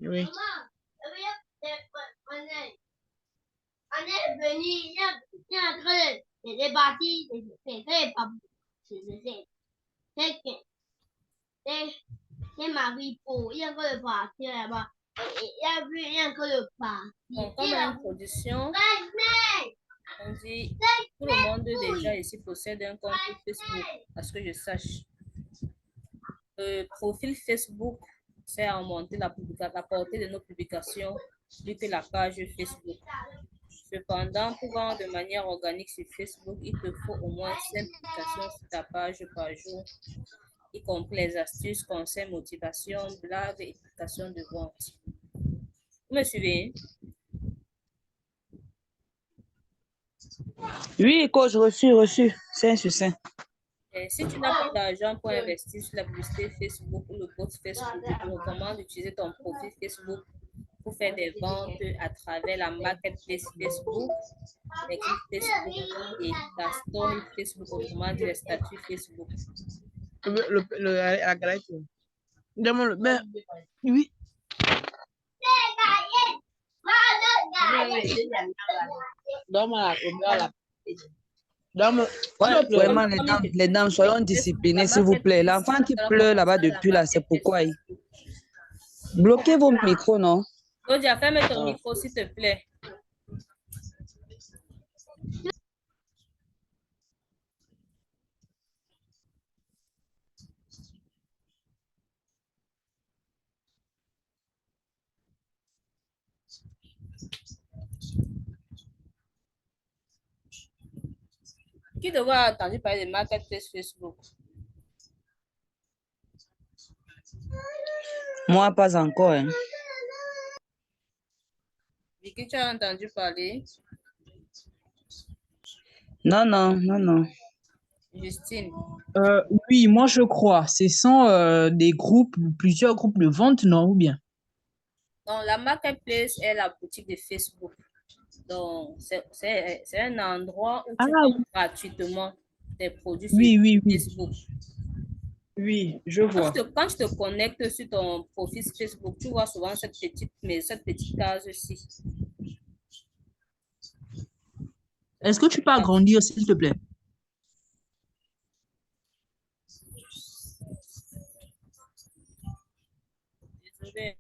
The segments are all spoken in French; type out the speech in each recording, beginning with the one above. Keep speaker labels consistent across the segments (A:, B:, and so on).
A: Oui.
B: On est venu, il est en train de débattre, c'est Marie pour, il est en train de partir là-bas. Il a vu, il est en train de partir.
C: Bon, comme introduction, on dit tout le monde déjà ici possède un compte Facebook, à ce que je sache. Le profil Facebook sert à augmenter la portée de nos publications plus que la page Facebook. Cependant, pour vendre de manière organique sur Facebook, il te faut au moins 5 publications sur ta page par jour, y compris les astuces, conseils, motivation, blagues et publications de vente. Vous me suivez?
A: Oui, coach, reçu. 5 sur 5.
C: Si tu n'as pas d'argent pour investir sur la publicité Facebook ou le post Facebook, je te recommande d'utiliser ton profil Facebook pour faire des ventes à travers la marketplace Facebook, les groupes Facebook et la story Facebook, autrement dit les statuts Facebook.
A: La galette. Demande-le. Ben, oui. Ouais, vraiment, les dames, soyons disciplinées, s'il vous plaît. L'enfant qui pleure là-bas depuis là, c'est pourquoi bloquez vos micros, non?
C: Claudia, ferme ton micro, s'il te plaît. Qui devrait avoir entendu parler de marketplace Facebook?
A: Moi, pas encore. Hein.
C: Vicky, tu as entendu parler?
A: Non.
C: Justine?
D: Oui, moi je crois. Ce sont des groupes, plusieurs groupes de vente, non, ou bien?
C: Donc, la marketplace est la boutique de Facebook. Donc, c'est un endroit où tu vends gratuitement tes produits sur Facebook.
D: Oui, je vois.
C: Quand tu te connectes sur ton profil Facebook, tu vois souvent cette petite case-ci.
D: Est-ce que tu peux agrandir, s'il te plaît?
C: Désolée.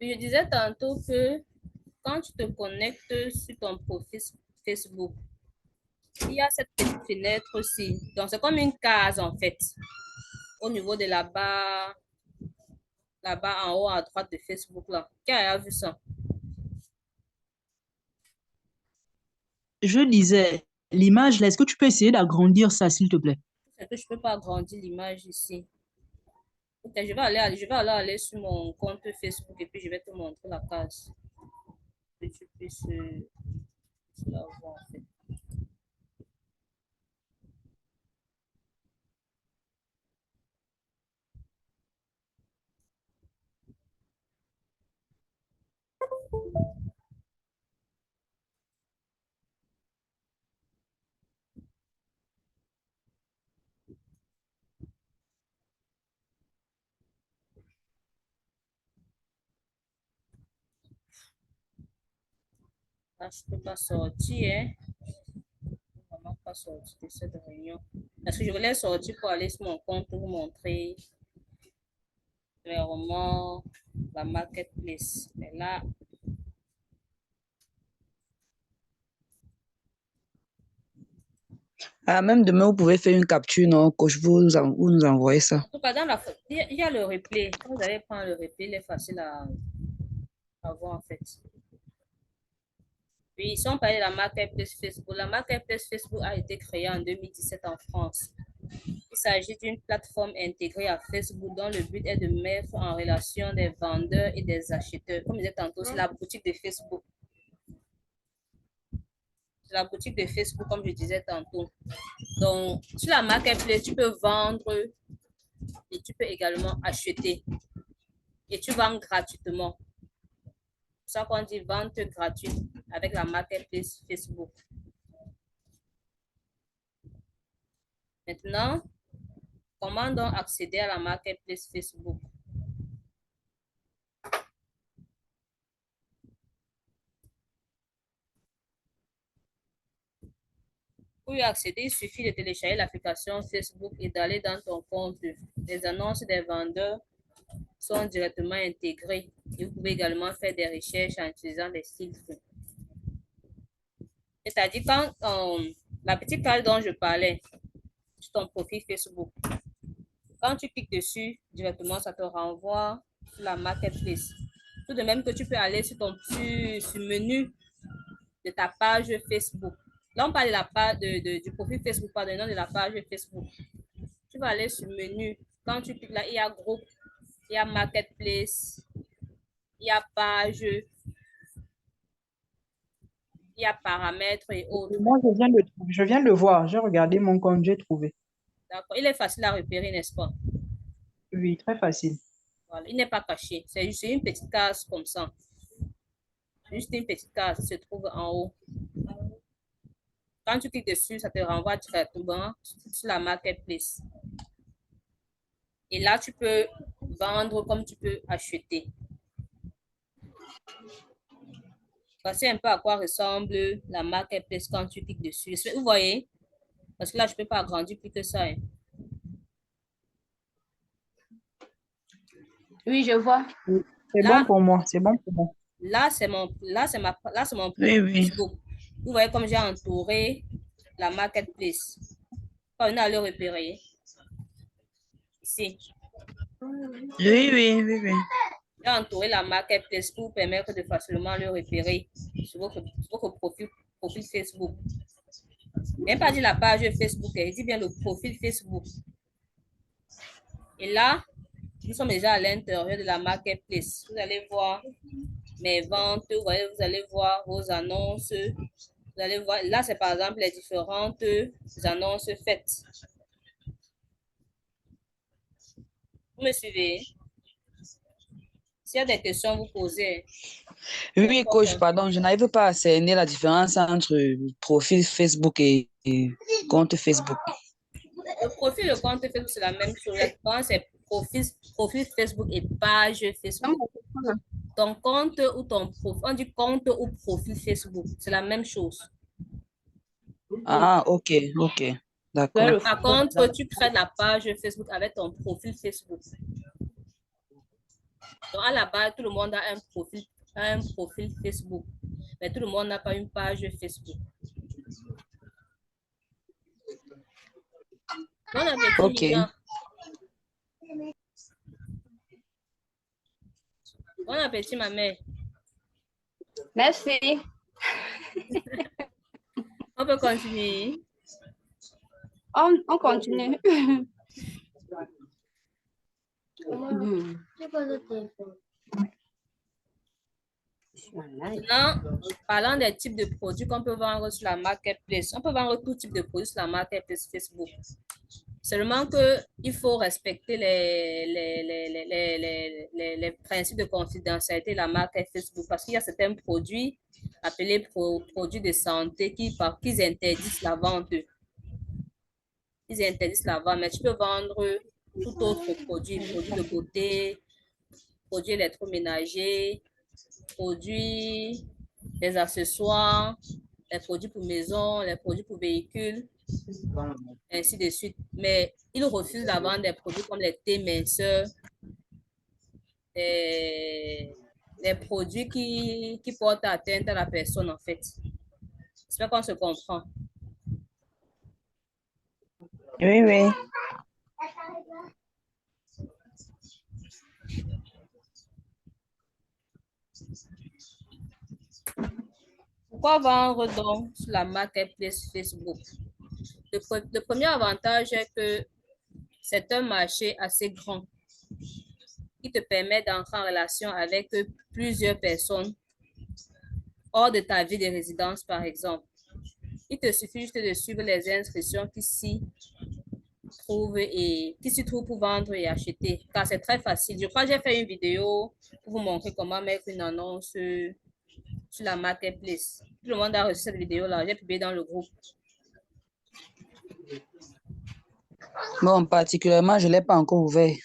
C: Je disais tantôt que quand tu te connectes sur ton profil Facebook, il y a cette petite fenêtre-ci. Donc, c'est comme une case, en fait, au niveau de là-bas en haut à droite de Facebook, là. Qui a vu ça?
D: Je disais, l'image là, est-ce que tu peux essayer d'agrandir ça, s'il te plaît?
C: C'est que je ne peux pas agrandir l'image ici. Ok, je vais aller sur mon compte Facebook et puis je vais te montrer la case. Que tu puisses la voir, en fait. Là, je ne peux pas sortir, hein. Je ne peux vraiment pas sortir de cette réunion. Parce que je voulais sortir pour aller sur mon compte pour vous montrer clairement la marketplace. Mais là,
A: Ah, même demain, vous pouvez faire une capture, non, coach, vous nous envoyez ça.
C: en tout cas, il y a le replay. Quand vous allez prendre le replay, il est facile à voir, en fait. Puis, ils sont parlé de la marketplace Facebook. La marketplace Facebook a été créée en 2017 en France. Il s'agit d'une plateforme intégrée à Facebook dont le but est de mettre en relation des vendeurs et des acheteurs. Comme je disais tantôt, c'est la boutique de Facebook. C'est la boutique de Facebook, comme je disais tantôt. Donc, sur la marketplace, tu peux vendre et tu peux également acheter. Et tu vends gratuitement. C'est ça qu'on dit vente gratuite avec la marketplace Facebook. Maintenant, comment donc accéder à la marketplace Facebook? Pour y accéder, il suffit de télécharger l'application Facebook et d'aller dans ton compte. Les annonces des vendeurs sont directement intégrées et vous pouvez également faire des recherches en utilisant des filtres. C'est-à-dire quand la petite case dont je parlais sur ton profil Facebook, quand tu cliques dessus, directement, ça te renvoie sur la marketplace. Tout de même que tu peux aller sur le menu de ta page Facebook. Là, on parle de la page du profil Facebook, pardon, de la page Facebook. Tu vas aller sur le menu. Quand tu cliques là, il y a groupe, il y a marketplace, il y a page, il y a paramètres et autres.
D: Moi, je viens de le voir. J'ai regardé mon compte, j'ai trouvé.
C: D'accord. Il est facile à repérer, n'est-ce pas?
D: Oui, très facile.
C: Voilà. Il n'est pas caché. C'est juste une petite case comme ça. Juste une petite case qui se trouve en haut. Quand tu cliques dessus, ça te renvoie directement sur la marketplace. Et là, tu peux vendre comme tu peux acheter. Voici un peu à quoi ressemble la marketplace quand tu cliques dessus. Vous voyez? Parce que là, je ne peux pas agrandir plus que ça. Hein.
B: Oui, je vois.
D: C'est bon pour moi. C'est bon pour moi.
C: Là, c'est mon
A: Oui.
C: Facebook. Vous voyez comme j'ai entouré la marketplace. On a le repérer. Ici.
A: Oui.
C: J'ai entouré la marketplace pour permettre de facilement le repérer sur votre profil Facebook. Même pas dit la page Facebook, il dit bien le profil Facebook. Et là, nous sommes déjà à l'intérieur de la marketplace. Vous allez voir mes ventes, vous allez voir vos annonces. Vous allez voir, là, c'est par exemple les différentes annonces faites. Vous me suivez? S'il y a des questions, vous posez.
A: Oui, coach, pardon, je n'arrive pas à cerner la différence entre profil Facebook et compte Facebook.
C: Le profil et le compte Facebook, c'est la même chose. La différence, c'est profil Facebook et page Facebook. Ton compte ou ton profil, on dit compte ou profil Facebook, c'est la même chose.
A: Ah, ok, d'accord.
C: Par contre, tu crées la page Facebook avec ton profil Facebook. Donc, à la base, tout le monde a un profil Facebook, mais tout le monde n'a pas une page Facebook. Bon appétit,
A: Ok.
C: Nina. Bon appétit, ma mère.
B: Merci.
C: On peut continuer.
B: On continue.
C: Maintenant, parlant des types de produits qu'on peut vendre sur la marketplace. On peut vendre tout type de produits sur la marketplace Facebook. Seulement qu'il faut respecter les principes de confidentialité de la marque Facebook parce qu'il y a certains produits appelés produits de santé qui interdisent la vente. Ils interdisent la vente, mais tu peux vendre tout autre produit de beauté, produits électroménagers, produits, des accessoires, les produits pour maison, les produits pour véhicules, ainsi de suite. Mais ils refusent la vente des produits comme les thés minceurs, les produits qui portent atteinte à la personne, en fait. J'espère qu'on se comprend.
A: Oui.
C: Pourquoi vendre donc sur la marketplace Facebook? Le premier avantage est que c'est un marché assez grand qui te permet d'entrer en relation avec plusieurs personnes hors de ta ville de résidence, par exemple. Il te suffit juste de suivre les instructions qui s'y trouvent pour vendre et acheter, car c'est très facile. Je crois que j'ai fait une vidéo pour vous montrer comment mettre une annonce sur la marketplace. Tout le monde a reçu cette vidéo-là. J'ai publié dans le groupe.
A: Bon, particulièrement, je ne l'ai pas encore ouvert.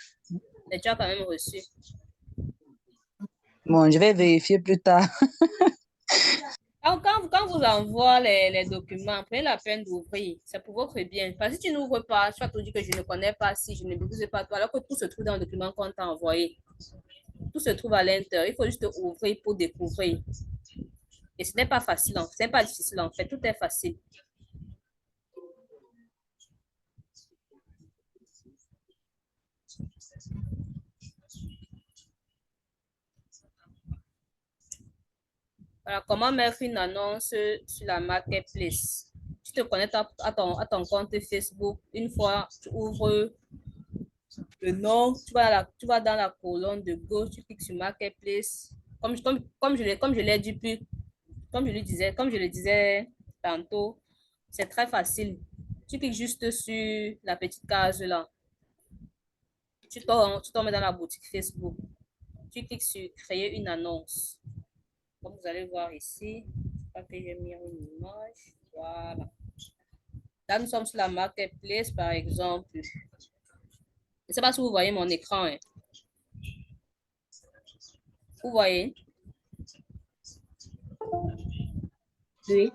C: Mais tu as quand même reçu.
A: Bon, je vais vérifier plus tard.
C: Quand vous envoie les documents, prenez la peine d'ouvrir. C'est pour votre bien. Parce que si tu n'ouvres pas, tu vas te dire que je ne connais pas si je ne maîtrise pas toi, alors que tout se trouve dans le document qu'on t'a envoyé. Tout se trouve à l'intérieur. Il faut juste ouvrir pour découvrir. Et ce n'est pas facile, ce n'est pas difficile en fait. Tout est facile. Voilà, comment mettre une annonce sur la marketplace. Tu te connectes à ton compte Facebook. Une fois, tu ouvres le nom, tu vas dans la colonne de gauche, tu cliques sur marketplace. Comme je l'ai dit plus, comme je le disais tantôt, c'est très facile. Tu cliques juste sur la petite case là. Tu tombes dans la boutique Facebook. Tu cliques sur créer une annonce. Comme vous allez voir ici, je que j'ai mis une image. Voilà. Là, nous sommes sur la marketplace, par exemple. Je ne sais pas si vous voyez mon écran. Hein. Vous voyez?
B: Oui.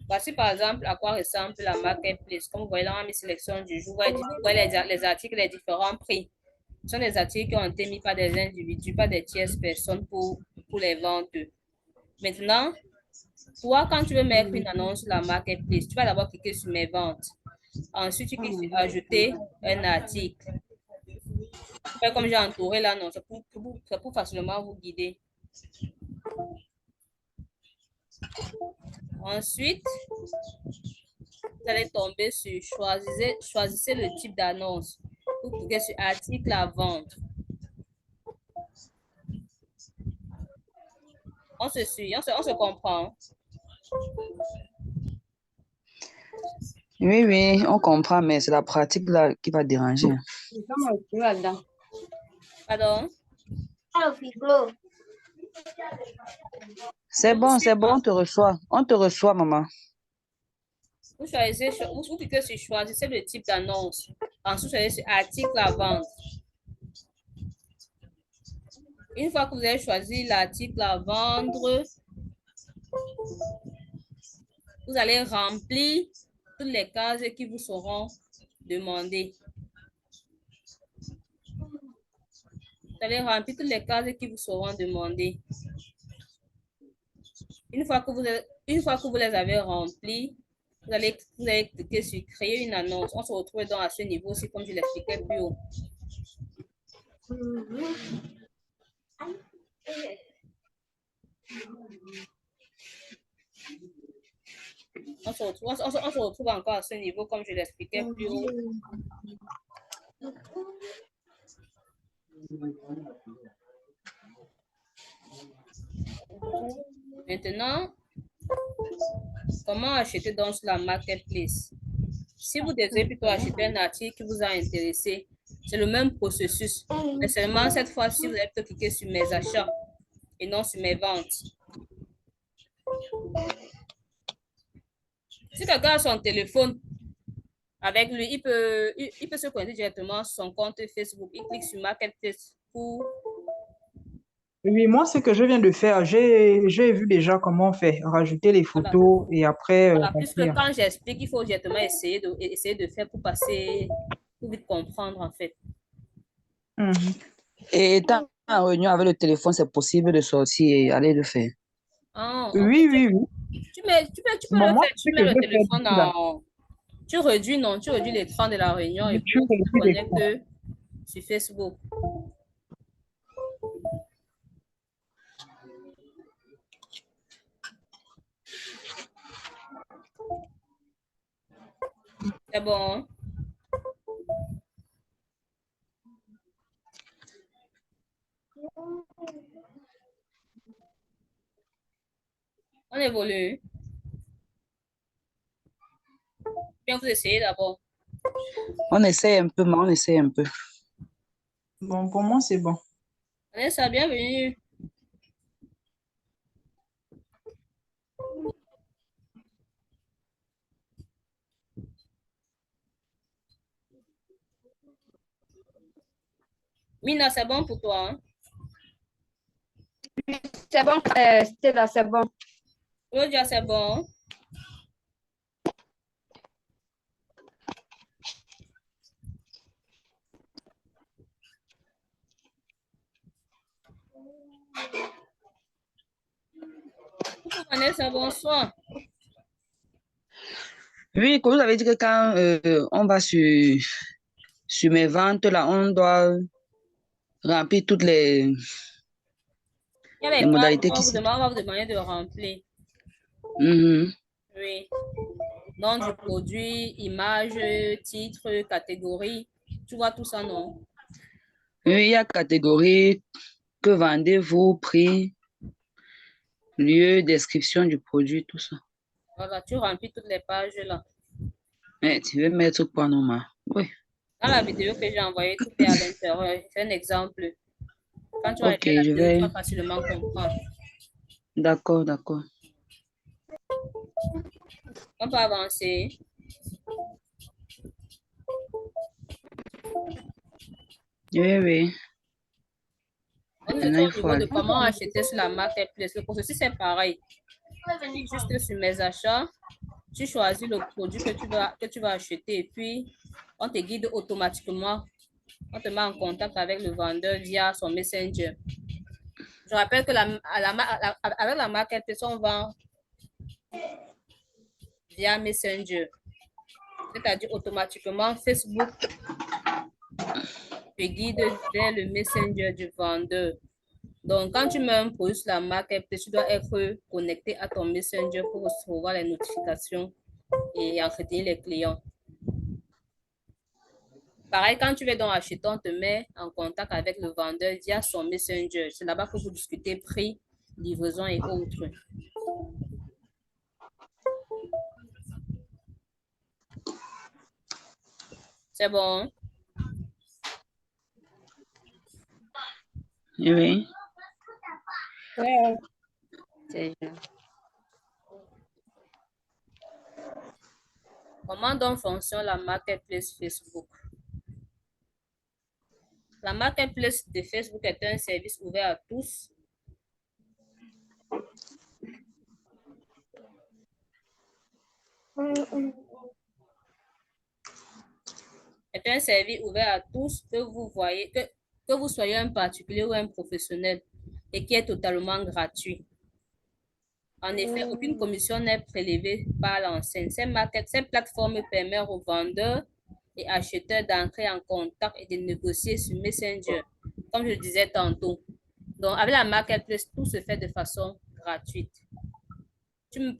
C: Voici par exemple à quoi ressemble la marketplace. Comme vous voyez là, on a mis sélection du jour. Vous voyez les articles, les différents prix. Ce sont des articles qui ont été mis par des individus, pas des tierces personnes pour les ventes. Maintenant, toi, quand tu veux mettre une annonce sur la marketplace, tu vas d'abord cliquer sur mes ventes. Ensuite, tu cliques sur ajouter un article. Comme j'ai entouré là, non, c'est pour facilement vous guider. Ensuite, vous allez tomber sur choisissez le type d'annonce. Vous cliquez sur article à vendre. On se suit, on se comprend.
A: Oui, oui, on comprend, mais c'est la pratique là qui va déranger.
C: Pardon?
A: C'est bon, on te reçoit. On te reçoit, maman.
C: Vous cliquez sur choisissez le type d'annonce. Ensuite, vous choisissez sur article à vendre. Une fois que vous avez choisi l'article à vendre, vous allez remplir toutes les cases qui vous seront demandées. Vous allez remplir toutes les cases qui vous seront demandées. Une fois que vous les avez remplies, vous allez cliquer sur créer une annonce. On se retrouve donc à ce niveau aussi, comme je l'expliquais plus haut. On se retrouve encore à ce niveau, comme je l'expliquais plus haut. Maintenant, comment acheter donc sur la marketplace? Si vous désirez plutôt acheter un article qui vous a intéressé, c'est le même processus. Mais seulement cette fois-ci, vous allez plutôt cliquer sur mes achats et non sur mes ventes. Si quelqu'un a son téléphone avec lui, il peut se connecter directement sur son compte Facebook. Il clique sur Marketplace pour...
D: Oui, moi, ce que je viens de faire, j'ai vu déjà comment on fait, rajouter les photos et après
C: Voilà, puisque
D: remplir.
C: quand j'explique, il faut directement essayer de faire pour passer, pour vite comprendre en fait.
D: Mhm.
A: Et étant en réunion avec le téléphone, c'est possible de sortir et aller le faire.
C: Ah,
D: Oui, oui, oui.
C: tu peux
D: Bon,
C: le
D: moi,
C: faire,
D: ce
C: tu mets
D: que
C: le
D: je fais
C: téléphone
D: d'ici là,
C: en... Tu réduis l'écran de la réunion et
D: je
C: puis
D: suis
C: tu te
D: réduit l'écran.
C: connectes sur Facebook. C'est bon. On évolue. Bien, vous essayez d'abord.
A: On essaie un peu, mais on essaie un peu.
D: Bon, pour moi, c'est bon.
C: Vanessa, bienvenue. Mina, c'est bon pour toi, hein?
E: C'est bon, Stella, c'est bon.
C: Claudia, c'est bon. Coucou Vanessa, bonsoir.
A: Oui, comme vous avez dit que quand on va sur mes ventes, là, on doit remplir toutes
C: Il y a
A: les
C: les pages,
A: modalités qui
C: on va vous demander de remplir.
A: Mhm.
C: Oui. Nom du produit, image, titre, catégorie. Tu vois tout ça, non?
A: Oui, il y a catégorie, que vendez-vous, prix, lieu, description du produit, tout ça.
C: Voilà, tu remplis toutes les pages là.
A: Mais tu veux mettre quoi, Norma? Oui,
C: Dans la vidéo que j'ai envoyée, tout est à l'intérieur. C'est un exemple. Quand tu vas
A: ok,
C: regarder la
A: je
C: vidéo, tu
A: vais.
C: vas facilement comprendre.
A: D'accord, d'accord.
C: On peut avancer.
A: Oui, oui.
C: On nous
A: Maintenant,
C: était
A: il
C: au
A: faut
C: niveau de
A: aller.
C: comment acheter sur la marketplace. Le processus c'est pareil. Juste sur mes achats, tu choisis le produit que tu vas acheter et puis on te guide automatiquement. On te met en contact avec le vendeur via son Messenger. Je rappelle que avec la marketplace, on vend via Messenger. C'est-à-dire automatiquement, Facebook te guide vers le Messenger du vendeur. Donc, quand tu mets un produit sur la marketplace, tu dois être connecté à ton Messenger pour recevoir les notifications et entretenir les clients. Pareil, quand tu veux donc acheter, on te met en contact avec le vendeur via son Messenger. C'est là-bas que vous discutez prix, livraison et autres. C'est bon?
A: Oui, oui.
E: Ouais. C'est bien.
C: Comment donc fonctionne la marketplace Facebook? La marketplace de Facebook est un service ouvert à tous. Est un service ouvert à tous que vous voyez, que vous soyez un particulier ou un professionnel et qui est totalement gratuit. En effet, aucune commission n'est prélevée par l'enseigne. Ces plateformes permettent aux vendeurs et acheteurs d'entrer en contact et de négocier sur Messenger, comme je le disais tantôt. Donc, avec la marketplace, tout se fait de façon gratuite. Tu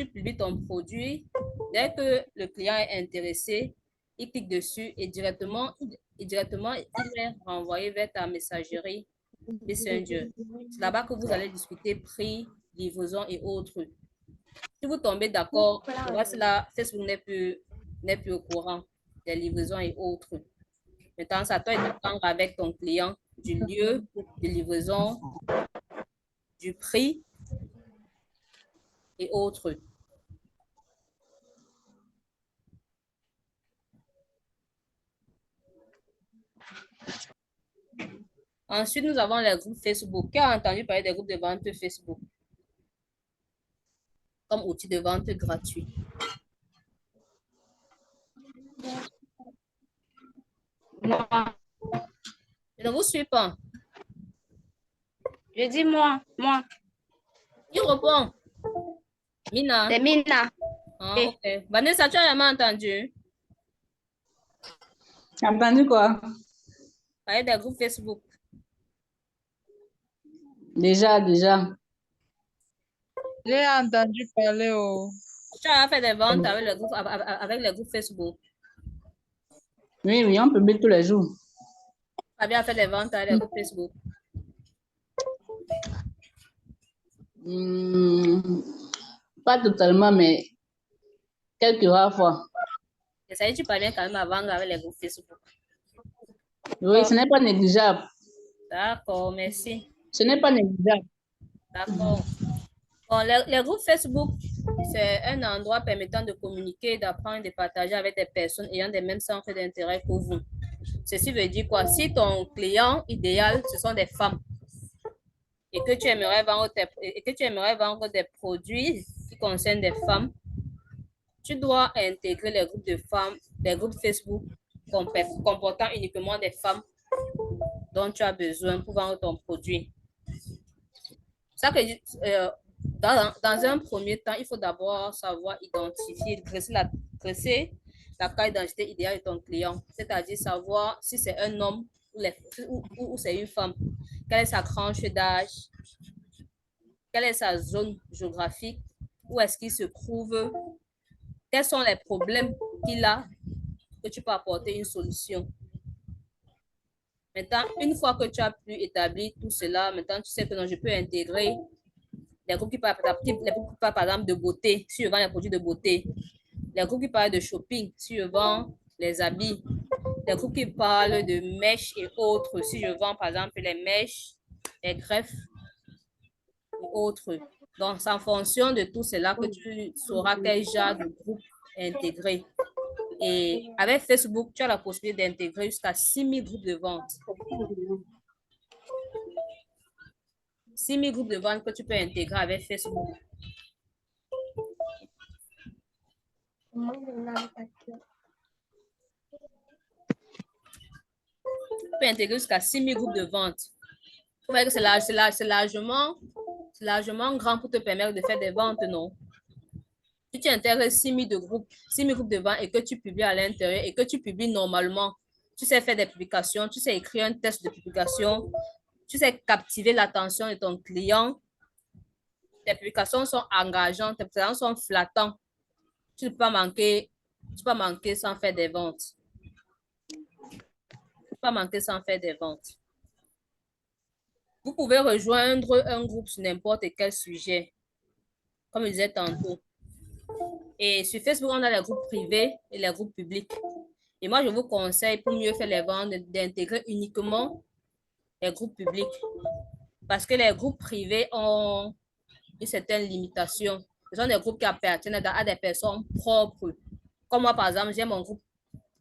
C: publies ton produit. Dès que le client est intéressé, il clique dessus et directement, il est renvoyé vers ta messagerie Messenger. C'est là-bas que vous allez discuter prix, livraison et autres. Si vous tombez d'accord, voici là, Facebook n'est plus au courant des livraisons et autres. Maintenant, ça doit dépendre avec ton client du lieu de livraison, du prix et autres. Ensuite, nous avons les groupes Facebook. Qui a entendu parler des groupes de vente Facebook comme outil de vente gratuit?
E: Moi.
C: Je ne vous suis pas.
E: Je dis moi.
C: Qui répond? Mina?
E: C'est Mina.
C: Ah,
E: Oui.
C: ok. Vanessa, tu as jamais entendu
D: Entendu quoi?
C: parler des groupes Facebook?
A: Déjà.
F: J'ai entendu parler au...
C: Tu as fait des ventes avec avec les groupes Facebook.
A: Oui, oui, on publie tous les jours.
C: Tu as bien fait des ventes avec les groupes Facebook.
A: Pas totalement, mais quelques rares fois.
C: Et ça dit, tu parviens quand même à vendre avec les groupes Facebook.
A: Oui, ce n'est pas négligeable.
C: D'accord, merci.
A: Ce n'est pas négligeable.
C: D'accord. Bon, les groupes Facebook, c'est un endroit permettant de communiquer, d'apprendre et de partager avec des personnes ayant des mêmes centres d'intérêt que vous. Ceci veut dire quoi? Si ton client idéal, ce sont des femmes, et que tu aimerais vendre des produits qui concernent des femmes, tu dois intégrer les groupes de femmes, des groupes Facebook comportant uniquement des femmes dont tu as besoin pour vendre ton produit. Ça que, dans un premier temps, il faut d'abord savoir identifier, dresser la carte d'identité idéale de ton client, c'est-à-dire savoir si c'est un homme ou c'est une femme, quelle est sa tranche d'âge, quelle est sa zone géographique, où est-ce qu'il se trouve, quels sont les problèmes qu'il a, que tu peux apporter une solution. Maintenant, une fois que tu as pu établir tout cela, maintenant tu sais que non, je peux intégrer les groupes qui parlent, par exemple de beauté, si je vends les produits de beauté, les groupes qui parlent de shopping, si je vends les habits, les groupes qui parlent de mèches et autres, si je vends par exemple les mèches, les greffes et autres. Donc, c'est en fonction de tout cela que tu sauras quel genre de groupe intégrer. Et avec Facebook, tu as la possibilité d'intégrer jusqu'à 6 000 groupes de vente. 6 000 groupes de vente que tu peux intégrer avec Facebook. Tu peux intégrer jusqu'à 6 000 groupes de vente. Vous voyez que c'est largement grand pour te permettre de faire des ventes, non? Si tu intègres 6 000 groupes de vente et que tu publies à l'intérieur et que tu publies normalement, tu sais faire des publications, tu sais écrire un texte de publication, tu sais captiver l'attention de ton client, tes publications sont engageantes, tes publications sont flattantes, tu ne peux pas manquer sans faire des ventes. Tu ne peux pas manquer sans faire des ventes. Vous pouvez rejoindre un groupe sur n'importe quel sujet, comme je disais tantôt. Et sur Facebook, on a les groupes privés et les groupes publics. Et moi, je vous conseille, pour mieux faire les ventes, d'intégrer uniquement les groupes publics. Parce que les groupes privés ont une certaine limitation. Ce sont des groupes qui appartiennent à des personnes propres. Comme moi, par exemple, j'ai mon groupe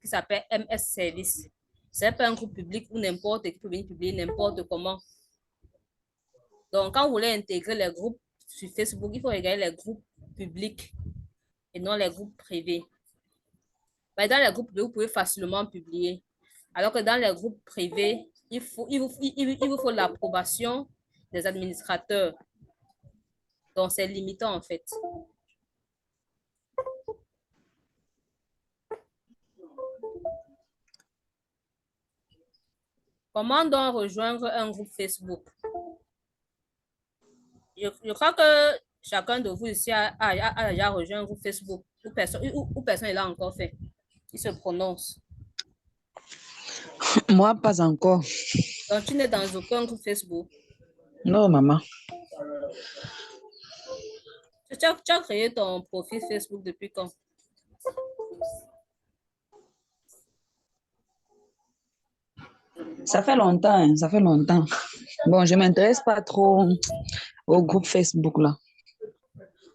C: qui s'appelle MS Service. Ce n'est pas un groupe public où n'importe qui peut venir publier n'importe comment. Donc, quand vous voulez intégrer les groupes sur Facebook, il faut regarder les groupes publics et non les groupes privés. Mais dans les groupes privés, vous pouvez facilement publier. Alors que dans les groupes privés, il vous faut l'approbation des administrateurs. Donc, c'est limitant en fait. Comment donc rejoindre un groupe Facebook? Je crois que chacun de vous ici a déjà rejoint un groupe Facebook ou personne ne l'a encore fait. Il se prononce.
A: Moi, pas encore.
C: Donc, tu n'es dans aucun groupe Facebook?
A: Non, maman.
C: Tu as créé ton profil Facebook depuis quand?
A: Ça fait longtemps, hein, ça fait longtemps. Bon, je ne m'intéresse pas trop au groupe Facebook là.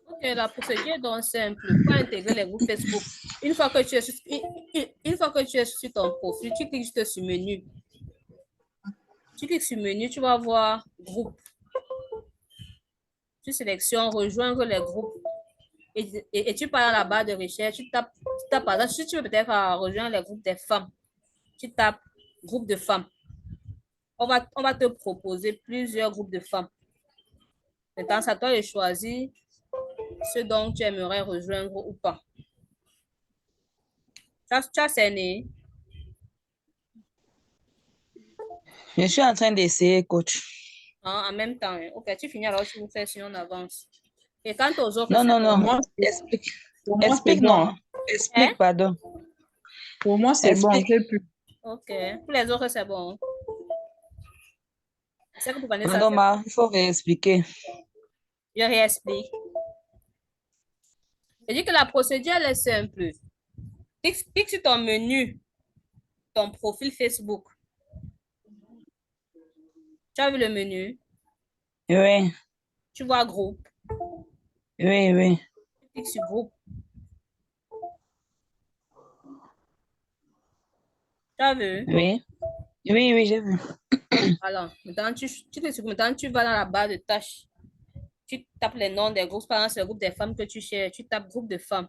C: Ok, la procédure est donc simple. Pour intégrer les groupes Facebook, une fois que tu es sur ton profil, tu cliques juste sur menu. Tu cliques sur menu, tu vas voir groupe. Tu sélectionnes rejoindre les groupes et tu pars dans la barre de recherche, tu tapes par exemple, si tu veux peut-être rejoindre les groupes des femmes, tu tapes groupe de femmes. On va te proposer plusieurs groupes de femmes. Maintenant, c'est à toi de choisir ce dont tu aimerais rejoindre ou pas. Tu as cerné?
A: Je suis en train d'essayer, coach.
C: En même temps. Ok, tu finis alors, tu vous fais, sinon on avance. Et quant aux autres,
A: Non,
C: c'est
A: non,
C: bon.
A: non.
D: Moi,
A: Explique.
D: pour moi, c'est
A: Explique,
D: bon.
A: non. Explique,
C: Hein?
A: pardon.
D: Pour moi, c'est bon.
A: Explique.
D: J'ai pu.
C: Ok. Pour les autres, c'est bon. C'est que pour Vanessa,
A: Pardon,
C: c'est bon.
A: il faut réexpliquer.
C: Je réexplique. Je dis que la procédure, elle est simple. Clique sur ton menu, ton profil Facebook. Tu as vu le menu?
A: Oui,
C: Tu vois groupe.
A: oui, oui.
C: Clique sur groupe. Tu as vu?
A: Oui, oui, oui, j'ai vu.
C: Alors, maintenant, maintenant, tu vas dans la barre de tâches. Tu tapes les noms des groupes. Par exemple, c'est le groupe des femmes que tu cherches. Tu tapes groupe de femmes.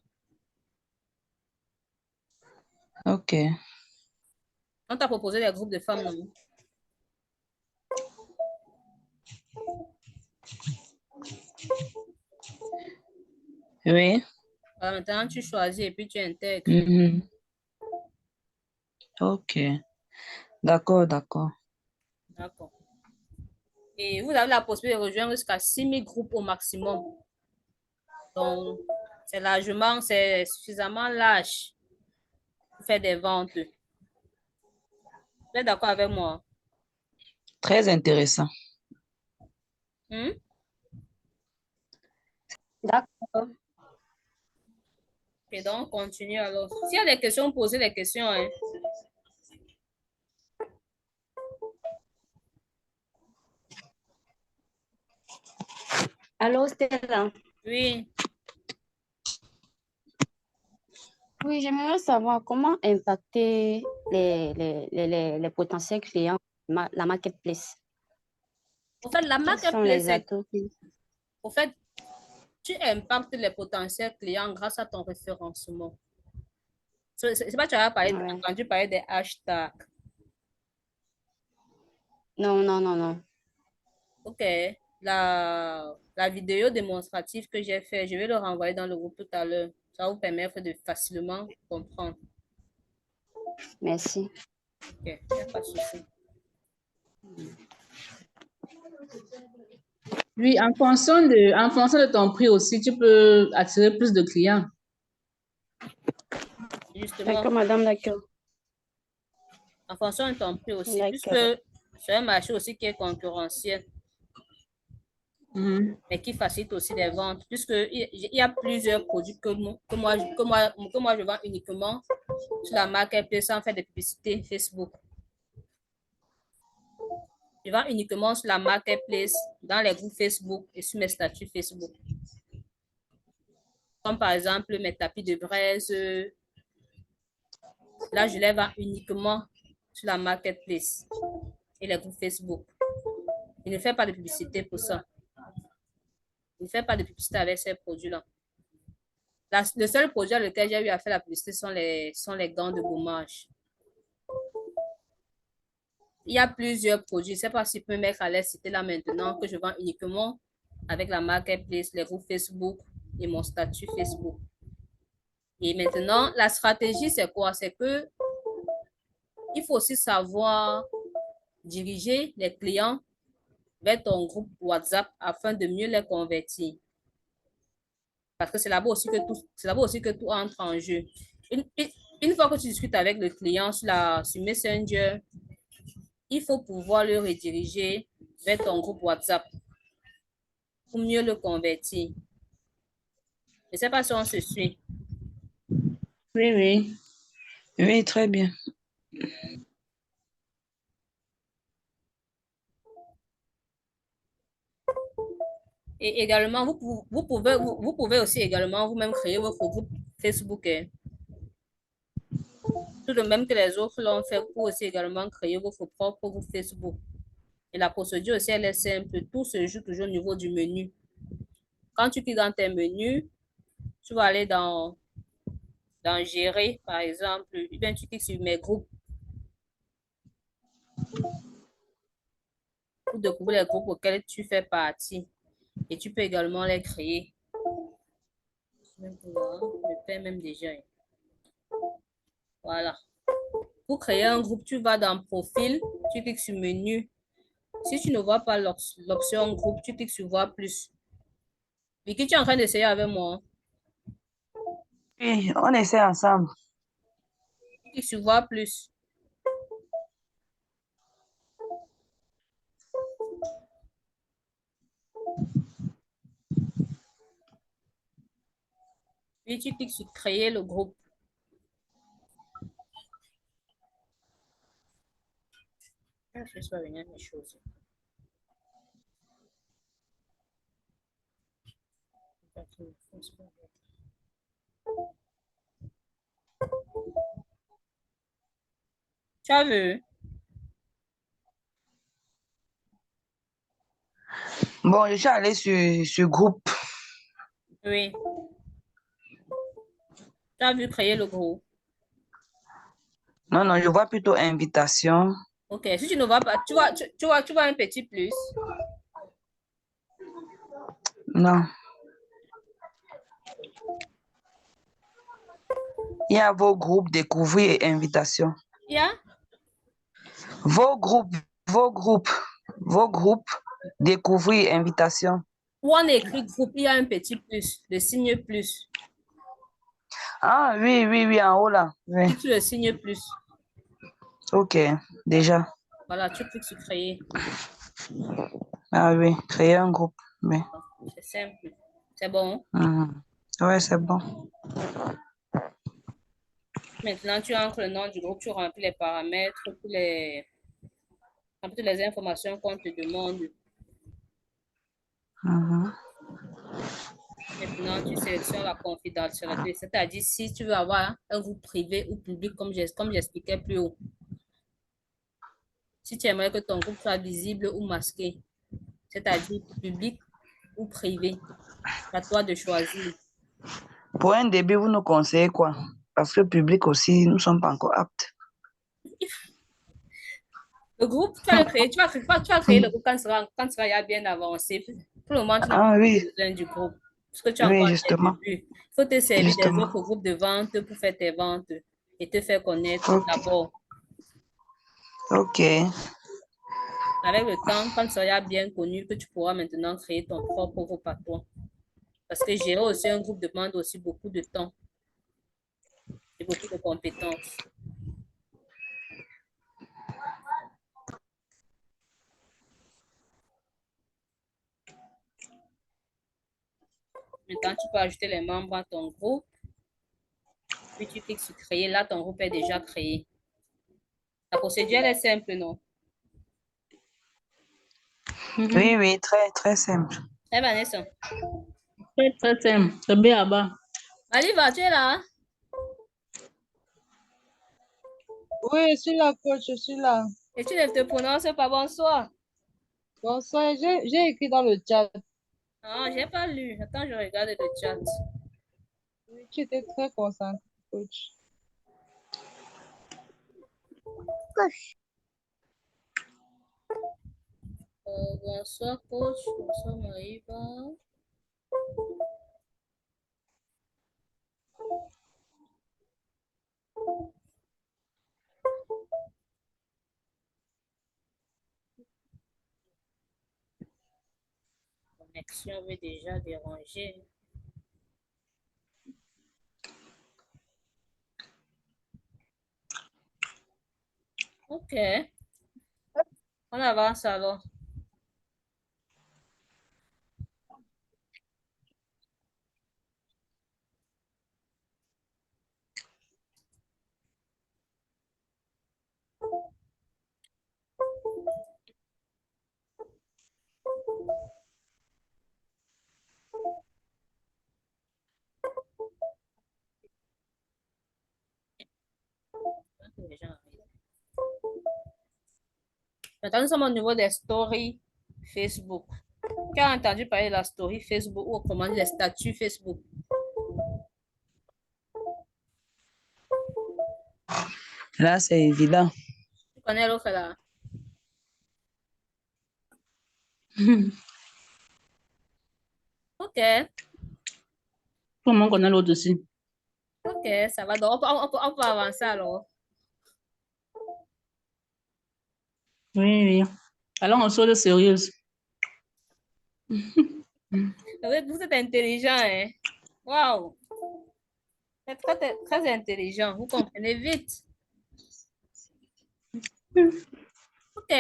A: Ok.
C: On t'a proposé des groupes de femmes, non?
A: Oui.
C: Alors, maintenant, tu choisis et puis tu intègres.
A: Mhm. Ok. D'accord, d'accord.
C: D'accord. Et vous avez la possibilité de rejoindre jusqu'à 6 000 groupes au maximum. Donc, c'est suffisamment large pour faire des ventes. Vous êtes d'accord avec moi?
A: Très intéressant.
C: Hmm?
E: D'accord.
C: Et donc, continue alors. S'il y a des questions, posez les questions. Hein.
E: Allô, Stella.
C: Oui.
E: Oui, j'aimerais savoir comment impacter les potentiels clients, la marketplace.
C: En fait, la
E: Quels sont
C: marketplace,
E: les atouts?
C: en fait, tu impactes les potentiels clients grâce à ton référencement. C'est pas que tu as
E: Ouais.
C: entendu parler des hashtags.
E: Non, non, non, non.
C: OK. La vidéo démonstrative que j'ai fait, je vais le renvoyer dans le groupe tout à l'heure. Ça va vous permettre de facilement comprendre.
E: Merci.
C: OK, il n'y a pas de souci.
F: Oui, en fonction de ton prix aussi, tu peux attirer plus de clients.
C: Justement,
E: D'accord, madame, d'accord.
C: en fonction de ton prix aussi, puisque
E: D'accord.
C: c'est un marché aussi qui est concurrentiel,
F: Mhm.
C: mais qui facilite aussi les ventes, puisqu'il y a plusieurs produits que moi je vends uniquement sur la marketplace sans faire de publicité Facebook. Je vends uniquement sur la marketplace, dans les groupes Facebook et sur mes statuts Facebook. Comme par exemple mes tapis de braise. Là, je les vends uniquement sur la marketplace et les groupes Facebook. Je ne fais pas de publicité pour ça. Je ne fais pas de publicité avec ces produits-là. Le seul produit à lequel j'ai eu à faire la publicité sont les gants de gommage. Il y a plusieurs produits. Je ne sais pas si je peux mettre à l'aise citer là maintenant que je vends uniquement avec la marketplace, les groupes Facebook et mon statut Facebook. Et maintenant, la stratégie, c'est quoi? C'est que il faut aussi savoir diriger les clients vers ton groupe WhatsApp afin de mieux les convertir. Parce que c'est là-bas aussi que tout entre en jeu. Une fois que tu discutes avec le client sur Messenger, il faut pouvoir le rediriger vers ton groupe WhatsApp pour mieux le convertir. Je ne sais pas si on se suit.
F: Oui, oui.
A: Oui, très bien.
C: Et également, vous pouvez aussi également vous-même créer votre groupe Facebook. Hein. Tout de même que les autres l'ont fait, vous pouvez aussi également créer votre propre groupe Facebook. Et la procédure aussi, elle est simple. Tout se joue toujours au niveau du menu. Quand tu cliques dans tes menus, tu vas aller dans Gérer, par exemple. Et bien, tu cliques sur Mes groupes pour découvrir les groupes auxquels tu fais partie. Et tu peux également les créer. Maintenant, je fais même déjà. Voilà. Pour créer un groupe, tu vas dans Profil, tu cliques sur Menu. Si tu ne vois pas l'option Groupe, tu cliques sur Voir plus. Vicky, tu es en train d'essayer avec moi.
A: Oui, on essaie ensemble.
C: Tu cliques sur voir plus. Puis tu cliques sur créer le groupe. Je vais venir mes choses. Tu as vu?
A: Bon, je suis allée sur groupe.
C: Oui. Tu as vu créer le groupe?
A: Non, non, je vois plutôt invitation.
C: Ok, si tu ne vois pas, tu vois un petit plus.
A: Non. Il y a vos groupes, découvrir et invitation.
C: Yeah?
A: Vos groupes, vos groupes, vos groupes, découvrir et invitation.
C: Où on écrit groupe, il y a un petit plus, le signe plus.
A: Ah, oui, oui, oui, en haut là. Oui.
C: Clique sur le signe plus.
A: Ok, déjà.
C: Voilà, tu cliques sur créer.
A: Ah oui, créer un groupe. Oui.
C: C'est simple. C'est bon.
A: Ouais, c'est bon.
C: Maintenant, tu entres le nom du groupe, tu remplis les paramètres, remplis les informations qu'on te demande. Maintenant, tu sélectionnes la confidentialité, c'est-à-dire si tu veux avoir un groupe privé ou public, comme j'expliquais plus haut. Si tu aimerais que ton groupe soit visible ou masqué, c'est-à-dire public ou privé, c'est à toi de choisir.
A: Pour un début, vous nous conseillez quoi? Parce que le public aussi, nous ne sommes pas encore aptes.
C: Le groupe, tu vas le créer, tu vas créer le groupe quand il sera bien avancé. Pour le moment, tu n'as
A: Ah
C: pas
A: oui,
C: besoin du groupe, parce que tu es
A: oui,
C: encore à tes
A: justement.
C: débuts. Il faut te servir des
A: Justement.
C: autres groupes de vente pour faire tes ventes et te faire connaître
A: Ok.
C: d'abord.
A: Ok.
C: Avec le temps, quand tu seras bien connu, que tu pourras maintenant créer ton propre groupe à toi. Parce que gérer aussi un groupe demande aussi beaucoup de temps et beaucoup de compétences. Maintenant, tu peux ajouter les membres à ton groupe. Puis tu cliques sur créer. Là, ton groupe est déjà créé. La procédure, elle est simple, non?
A: Oui, oui, très, très simple.
C: Eh, Vanessa.
F: Très, très simple. C'est bien là-bas.
C: Aliva, tu es là?
G: Oui, je suis là, coach, je suis là.
C: Et tu ne te prononces pas bonsoir.
G: Bonsoir, j'ai écrit dans le chat.
C: Ah, j'ai pas lu. Attends, je regarde le chat.
G: Oui, tu étais très concentré, coach.
C: Bonsoir, coach. Bonsoir, Maïva. Connexion veut déjà déranger. Ok. On avance alors. Les gens arrivent. Maintenant, nous sommes au niveau des stories Facebook. Tu as entendu parler de la story Facebook ou comment les statuts Facebook?
A: Là, c'est évident.
C: Tu connais l'autre là? Ok,
F: Comment on connaît l'autre aussi?
C: ok, ça va. Donc, on peut avancer alors.
F: Oui, oui. Alors, on sort de sérieuse.
C: Vous êtes intelligent, hein? Waouh! Vous êtes très, très intelligent. Vous comprenez vite. OK.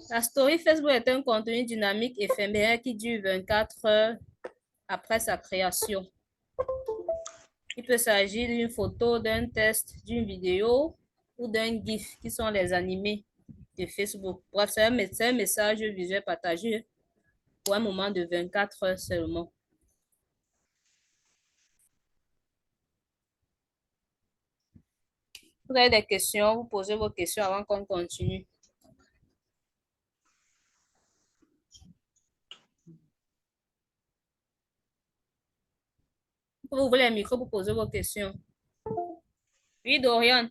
C: La story Facebook est un contenu dynamique éphémère qui dure 24 heures après sa création. Il peut s'agir d'une photo, d'un test, d'une vidéo ou d'un GIF qui sont les animés de Facebook. Bref, c'est un message visuel partagé pour un moment de 24 heures seulement. Vous avez des questions, vous posez vos questions avant qu'on continue. Vous ouvrez les micros pour poser vos questions. Oui, Dorian.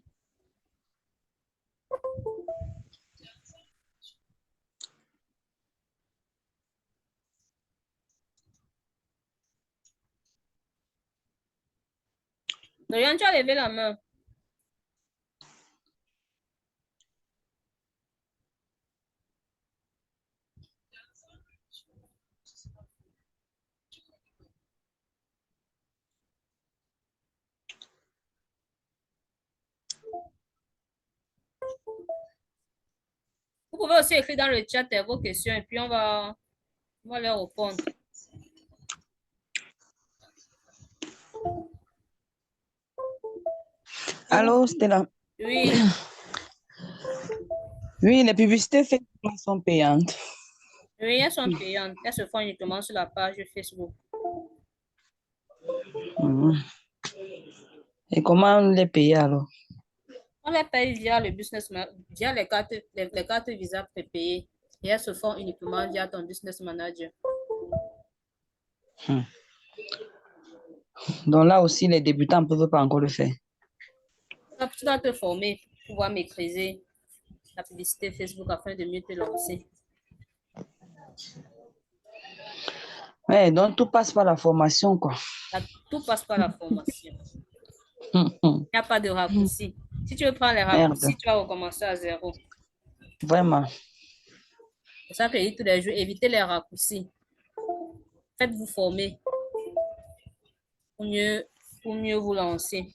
C: Dorian, tu as levé la main. Vous pouvez aussi écrire dans le chat vos questions et puis on va leur répondre.
A: Allô, Stella?
C: Oui.
A: Oui, les publicités Facebook sont payantes.
C: Oui, elles sont payantes. Elles se font uniquement sur la page Facebook.
A: Et comment les payer alors?
C: On les paye via le business, via les cartes Visa prépayées. Et elles se font uniquement via ton business manager.
A: Donc là aussi, les débutants ne peuvent pas encore le faire.
C: Tu dois te former pour pouvoir maîtriser la publicité Facebook afin de mieux te lancer.
A: Ouais, donc tout passe par la formation, quoi.
C: Tout passe par la formation. Il n'y a pas de raccourci. Si tu veux prendre les raccourcis, tu vas recommencer à zéro.
A: Vraiment.
C: C'est ça que je dis tous les jours, évitez les raccourcis. Faites-vous former pour mieux vous lancer.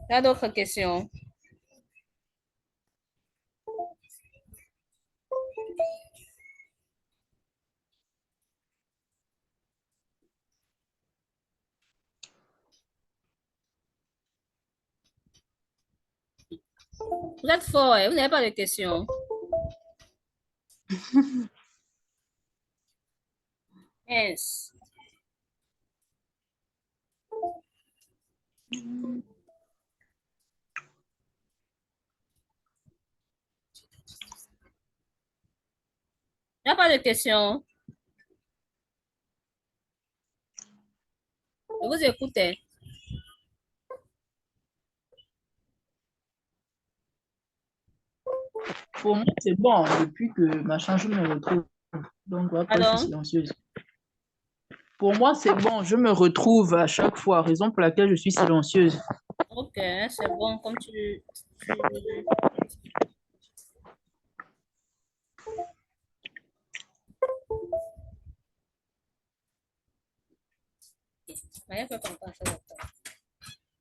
C: Il y a d'autres questions? Vous êtes fort, hein? Vous n'avez pas de questions. Yes. Il n'y a pas de questions. Je vous écoute.
F: Pour moi, c'est bon. Depuis que machin, je me retrouve. Donc, après, je suis silencieuse. Pour moi, c'est bon. Je me retrouve à chaque fois. Raison pour laquelle je suis silencieuse.
C: Ok, c'est bon. Comme tu...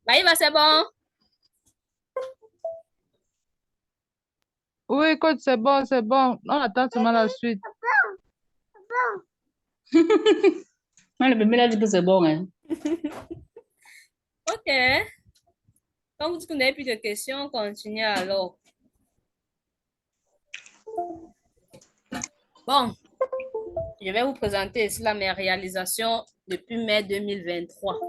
C: Maïva, c'est bon?
G: Oui, coach, c'est bon, c'est bon. On attend seulement la suite.
F: Non, le bébé l'a dit que c'est bon, hein.
C: Ok. Quand vous n'avez plus de questions, on continue alors. Bon, je vais vous présenter ici mes réalisations depuis mai 2023.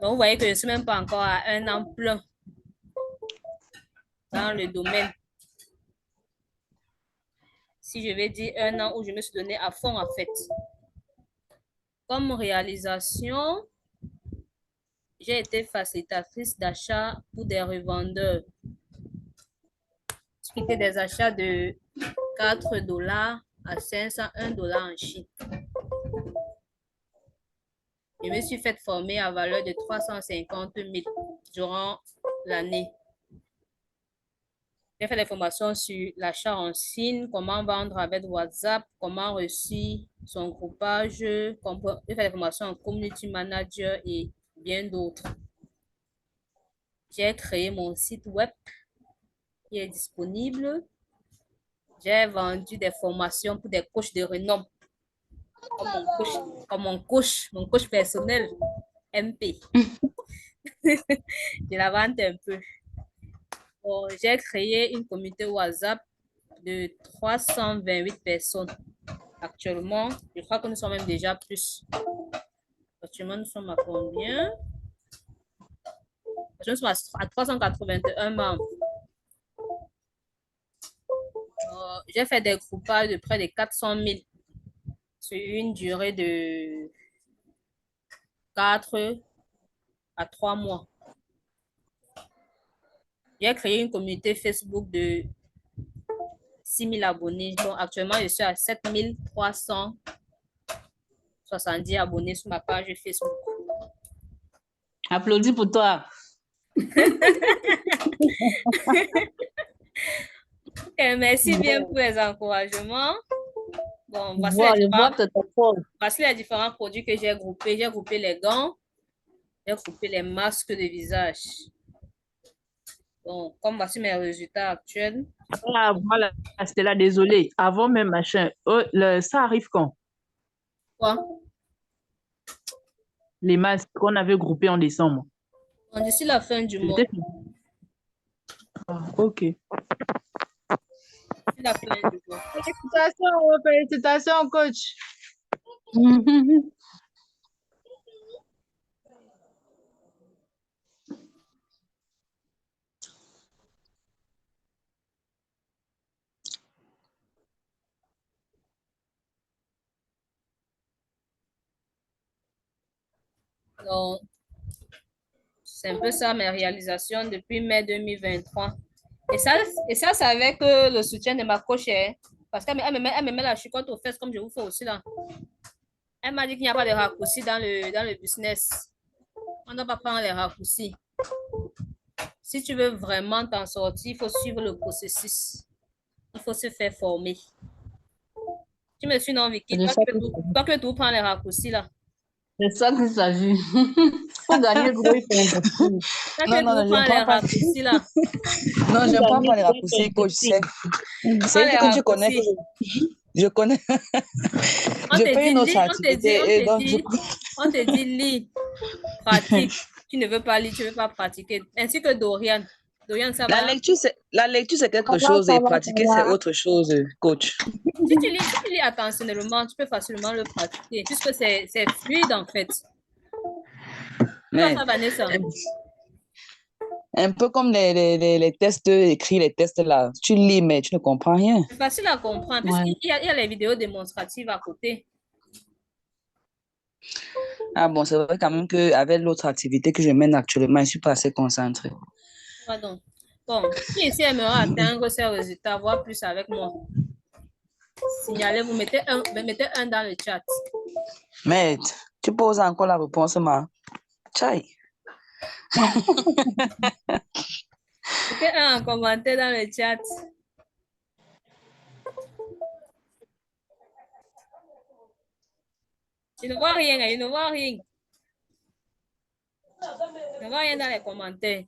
C: Donc, vous voyez que je ne suis même pas encore à un an plein dans le domaine. Si je vais dire un an où je me suis donné à fond en fait. Comme réalisation, j'ai été facilitatrice d'achat pour des revendeurs. C'était des achats de 4 dollars à 501 dollars en Chine. Je me suis fait former à valeur de 350 000 durant l'année J'ai fait des formations sur l'achat en ligne, comment vendre avec WhatsApp, comment réussir son groupage. J'ai fait des formations en community manager et bien d'autres. J'ai créé mon site web qui est disponible. J'ai vendu des formations pour des coachs de renom, comme mon coach personnel, MP. Je la vante un peu. Bon, j'ai créé une communauté WhatsApp de 328 personnes. Actuellement, je crois que nous sommes même déjà plus. Actuellement, nous sommes à combien? Nous sommes à 381 membres. J'ai fait des groupages de près de 400 000 sur une durée de 4 à 3 mois. J'ai créé une communauté Facebook de 6 000 abonnés. Donc, actuellement, je suis à 7 370 abonnés sur ma page Facebook.
F: Applaudis pour toi.
C: Merci bien pour les encouragements. Bon, voici les différents produits que j'ai groupés. J'ai groupé les gants, j'ai groupé les masques de visage. Donc, comme voici mes résultats actuels.
F: Ah, voilà, Stella, désolée. Avant même, machin, ça arrive quand?
C: Quoi?
F: Les masques qu'on avait groupés en décembre.
C: D'ici la fin du mois.
F: Ah, ok.
C: La fin du mois.
G: Félicitations, coach.
C: Donc, c'est un peu ça mes réalisations depuis mai 2023. Et ça c'est avec le soutien de ma coach. Parce qu'elle me met la chicotte aux fesses comme je vous fais aussi là. Elle m'a dit qu'il n'y a pas de raccourci dans le business. On ne doit pas prendre les raccourcis. Si tu veux vraiment t'en sortir, il faut suivre le processus. Il faut se faire former. Tu me suis, non, Vicky? Toi que tu prends les raccourcis là.
F: C'est ça qu'il s'agit. Faut gagner gros, il faut investir.
C: Non, je ne prends pas. Là.
A: Non, je ne prends pas les raccourcis, coach. C'est que tu connais. Je connais. Je fais une autre activité.
C: On te dit, lis, pratique. Tu ne veux pas lire, tu ne veux pas pratiquer. Ainsi que Dorian. Dorian, ça va?
A: La lecture, c'est quelque chose et pratiquer, c'est autre chose, coach.
C: Si tu lis attentionnellement, tu peux facilement le pratiquer, puisque c'est fluide en fait.
A: Mais, un peu comme les tests écrits, les tests là. Tu lis, mais tu ne comprends rien.
C: C'est facile à comprendre, puisqu'il y a les vidéos démonstratives à côté.
A: Ah bon, c'est vrai quand même qu'avec l'autre activité que je mène actuellement, je ne suis pas assez concentrée.
C: Pardon. Bon, qui ici aimerait atteindre ces résultats, voir plus avec moi? Signalez, vous mettez un dans le chat.
A: Mais tu poses encore la réponse, ma. Tchai.
C: Mettez un en commentaire dans le chat. Je ne vois rien, je ne vois rien. Je ne vois rien dans les commentaires.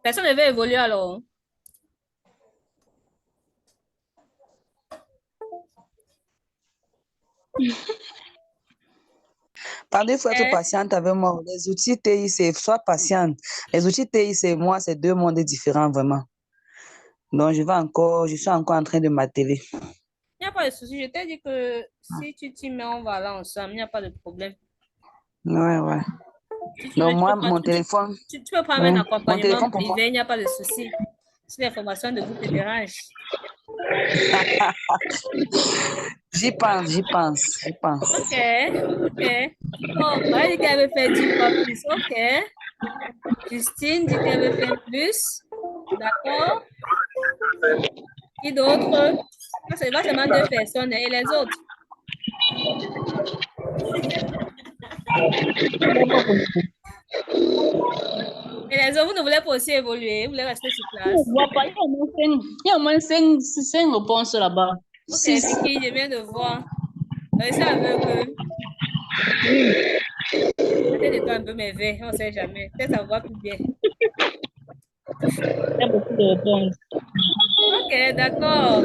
C: Personne ne veut évoluer alors.
A: Pardon, il faut être patiente avec moi. Les outils TI, c'est soit patiente. Les outils TI, c'est moi, c'est deux mondes différents, vraiment. Donc, je suis encore en train de m'atteler.
C: Il n'y a pas de souci. Je t'ai dit que si tu t'y mets, on va aller ensemble. Il n'y a pas de problème.
A: Ouais.
C: Si
A: donc, moi, mon téléphone.
C: Tu peux prendre un accompagnement privé, il n'y a pas de souci. Si l'information de vous te dérange.
A: J'y pense.
C: Ok. Oh, Marie dit qu'elle veut faire 10 fois plus. Ok. Justine dit qu'elle veut faire plus. D'accord. Qui d'autre? C'est pas seulement 2 personnes. Et les autres? Et les hommes, vous ne voulez pas aussi évoluer, vous voulez rester sur
F: Je
C: place.
F: ne vois pas. Il y a au moins cinq réponses là-bas.
C: Ok,
F: 6.
C: Vicky, je viens de voir. C'est aveugle. Peut-être nettoie un peu mes verres, on ne sait jamais. Peut-être ça va plus bien.
F: Il y a beaucoup de réponses.
C: Ok, d'accord.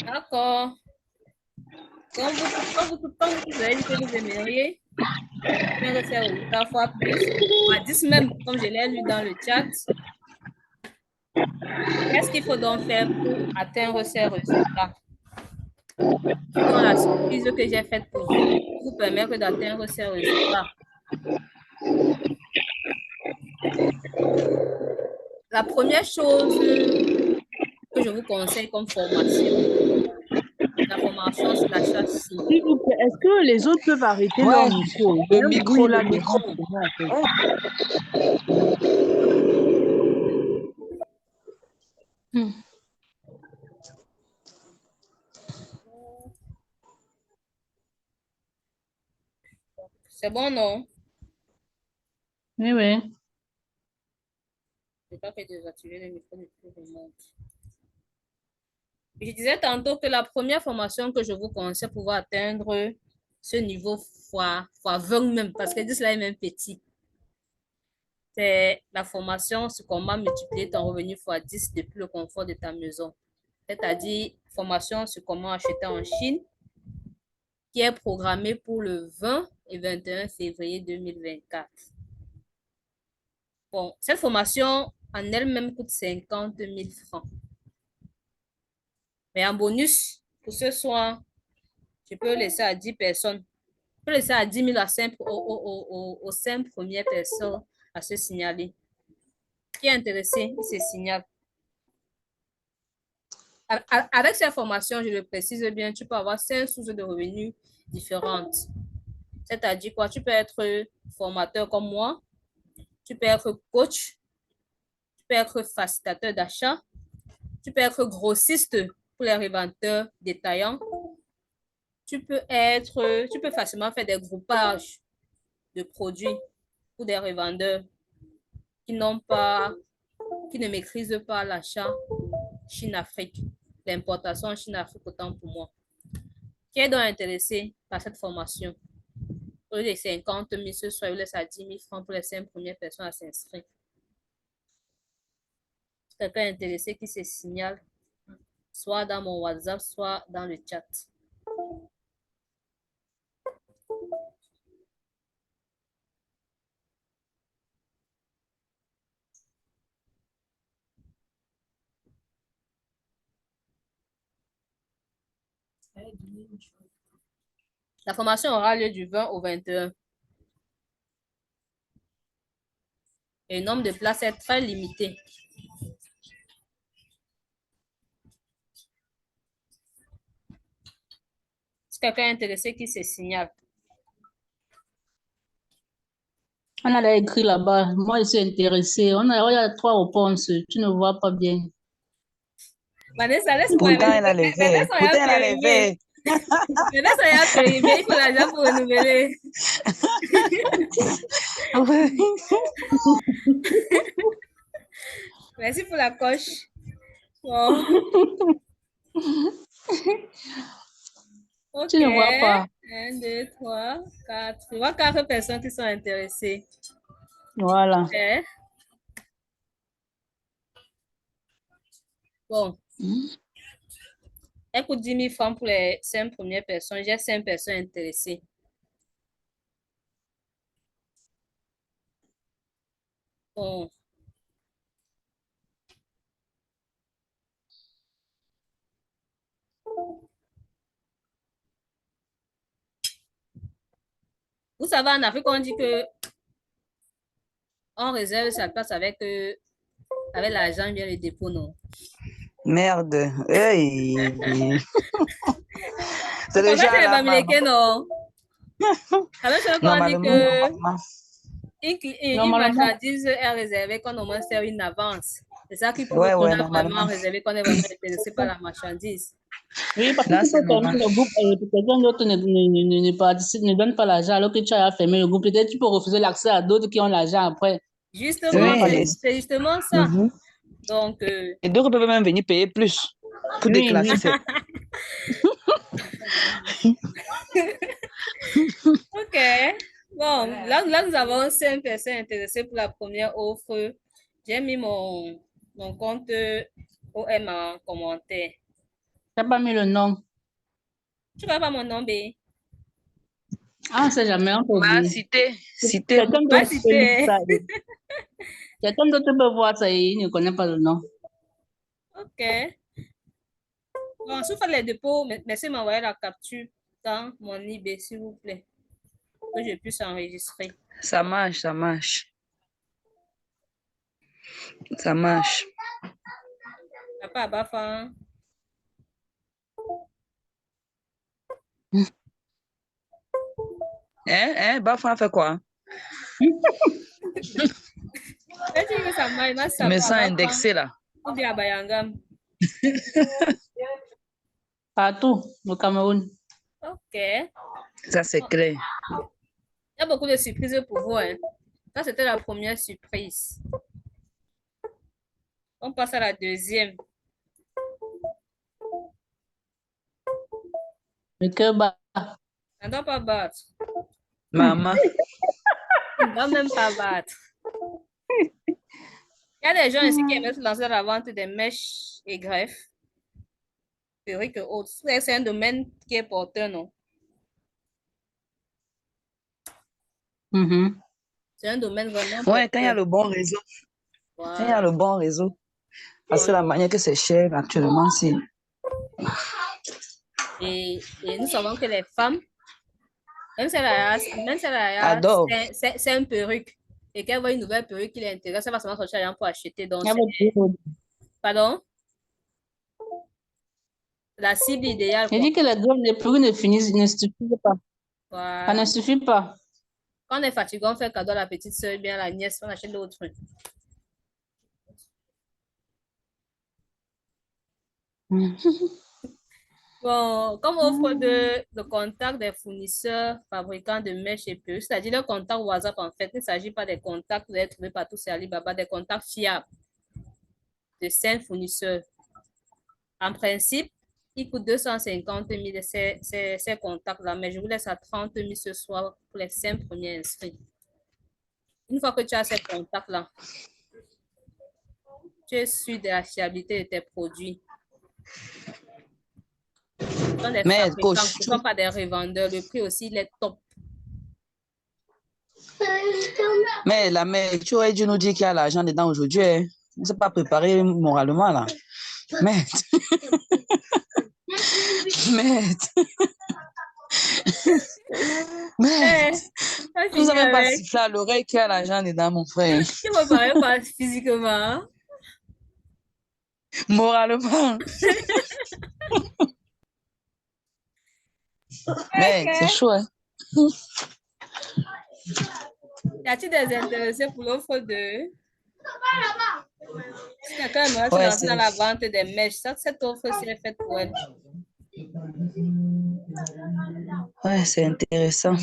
C: D'accord. Quand vous avez dit que vous aimeriez, bien refaire 8 fois plus, ou à 10 même, comme je l'ai lu dans le chat, qu'est-ce qu'il faut donc faire pour atteindre ces résultats? Selon la surprise que j'ai faite pour vous permettre d'atteindre ces résultats. La première chose que je vous conseille comme formation, la formation sur l'achat chimique.
F: S'il vous plaît, est-ce que les autres peuvent arrêter leur
A: Ouais,
F: micro? Il y
A: le
F: a un
A: micro,
F: bruit
A: le
F: là
A: micro.
F: devant pour moi, en fait.
C: C'est bon, non?
F: Oui, oui.
C: Je n'ai pas fait désactiver le micro de tout le monde. Je disais tantôt que la première formation que je vous conseille pour pouvoir atteindre ce niveau fois 20 même, parce que 10 là est même petit. C'est la formation sur comment multiplier ton revenu fois 10 depuis le confort de ta maison. C'est-à-dire formation sur comment acheter en Chine, qui est programmée pour le 20 et 21 février 2024. Bon, cette formation en elle-même coûte 50 000 francs. Mais en bonus, pour ce soir, je peux laisser à 10 personnes. Je peux laisser à 10 000 aux 5 premières personnes à se signaler. Qui est intéressé, il se signale. Avec cette formation, je le précise bien, tu peux avoir 5 sources de revenus différentes. C'est-à-dire quoi? Tu peux être formateur comme moi, tu peux être coach, tu peux être facilitateur d'achat, tu peux être grossiste pour les revendeurs détaillants, tu peux facilement faire des groupages de produits pour des revendeurs qui ne maîtrisent pas l'achat Chine-Afrique, l'importation en Chine-Afrique autant pour moi. Qui est donc intéressé par cette formation? Au lieu de 50 000 ce soir, je laisse à 10 000 francs pour les 5 premières personnes à s'inscrire. Quelqu'un intéressé qui se signale, soit dans mon WhatsApp, soit dans le chat. La formation aura lieu du 20 au 21. Et le nombre de places est très limité. Si quelqu'un est intéressé, qui se signale.
F: On a écrit là-bas. Moi, je suis intéressée. Il y a 3 réponses. Tu ne vois pas bien.
C: Vanessa, laisse-moi.
A: Pourtant, elle a les verres. Pourtant, elle a les verres.
C: Vanessa, il a périmé. Il faut l'argent pour renouveler. Merci pour la coche. Bon. Ok.
F: Tu ne vois pas.
C: 1, 2, 3, 4. Je vois 4 personnes qui sont intéressées.
F: Voilà.
C: Okay. Bon. Elle coûte 10 000 francs pour les 5 premières personnes. J'ai 5 personnes intéressées. Bon. Vous savez, en Afrique, on dit que on réserve sa place avec l'argent via le dépôt, non?
A: Merde. Hey. C'est
C: Comment
A: déjà
C: c'est les
A: là,
C: Bamileke, non? Avec ce qu'on dit que une marchandise est réservée quand on sert une avance. C'est ça qui prouve
A: Ouais,
C: qu'on
A: ouais,
C: a vraiment
A: normalement.
C: réservé, qu'on est vraiment intéressé par la marchandise.
F: Oui, parce que
A: Là,
F: tu
A: c'est
F: peux fermer
A: normal.
F: le groupe et quelqu'un d'autre ne participe, ne donne pas l'argent alors que tu as fermé le groupe. Peut-être tu peux refuser l'accès à d'autres qui ont l'argent après. Ce n'est
C: Justement,
F: pas
A: Oui.
C: c'est justement ça.
A: Mhm.
C: Donc,
A: Et d'autres peuvent même venir payer plus pour
F: Oui,
A: déclasser.
F: oui.
C: OK. Bon, là, nous avons 5 personnes intéressées pour la première offre. J'ai mis mon compte OM en commentaire.
F: Tu n'as pas mis le nom.
C: Tu ne vois pas mon nom, B?
F: Ah, on ne sait jamais, on peut
A: Bah,
F: oublier.
A: citer.
F: Quelqu'un
C: Pas
F: d'autre peut lire
C: cité.
F: ça. Quelqu'un d'autre peut voir ça et il ne connaît pas le nom.
C: OK. Bon, si vous faites les dépôts, merci de m'envoyer la capture dans mon IB, s'il vous plaît, que je puisse enregistrer.
A: Ça marche, ça marche. Ça marche.
C: Papa, Bafa.
A: Bafan fait quoi?
C: Est-ce que ça marche? Moi,
A: Je
C: ça
A: me
C: va,
A: sens
C: Bafa.
A: indexé là.
C: Ou bien à Bayangam.
F: Partout, au Cameroun.
C: OK. Il
A: Ça, c'est clair.
C: y a beaucoup de surprises pour vous, hein. Ça, c'était la première surprise. On passe à la deuxième.
F: Le cœur bat.
C: Ça ne doit pas battre.
A: Maman.
C: Ça ne doit même pas battre. Il y a des gens ici qui aiment se lancer dans la vente des mèches et greffes. C'est vrai que c'est un domaine qui est porteur, non?
F: Mhm.
C: C'est un domaine vraiment
A: Ouais, quand il y a
C: porteur.
A: le bon réseau. Quand il y a
C: Voilà.
A: le bon réseau. Parce que la manière que c'est cher actuellement, c'est.
C: Et nous savons que les femmes, même si elle a
A: Adore.
C: c'est une perruque et qu'elle voit une nouvelle perruque qui l'intéresse, elle va seulement chercher rien pour acheter. Donc,
F: Il y a beaucoup.
C: pardon? La cible idéale,
F: Il
C: quoi.
F: dit que les prix ne finissent, ne suffisent pas. Ça
C: Voilà.
F: ne suffit pas.
C: Quand on est fatigué, on fait cadeau à la petite soeur, bien à la nièce, on achète l'autre. Bon, comme offre de contact des fournisseurs, fabricants de mèches et puces, c'est-à-dire le contact WhatsApp, en fait, il ne s'agit pas des contacts que vous allez trouver partout sur Alibaba, des contacts fiables de 5 fournisseurs. En principe, il coûte 250 000 ces contacts-là, mais je vous laisse à 30 000 ce soir pour les 5 premiers inscrits. Une fois que tu as ces contacts-là, tu es sûr de la fiabilité de tes produits. Ce sont des
A: Mais,
C: fabricants,
A: coach,
C: ce ne sont pas des revendeurs. Le prix aussi, il est top.
A: mais tu aurais dû nous dire qu'il y a l'argent dedans aujourd'hui. Hein. On ne s'est pas préparé moralement là. Mais. Tu nous as même pas sifflé à l'oreille qu'il y a l'argent dedans, mon frère.
C: Tu ne me parlais pas physiquement.
A: Moralement. Mais c'est chaud, hein.
C: Y a-t-il des intéressés pour l'offre de... Si quelqu'un aimerait se
A: Ouais,
C: lancer dans la vente des mèches, cette offre-ci est faite pour elle.
A: Ouais, c'est intéressant.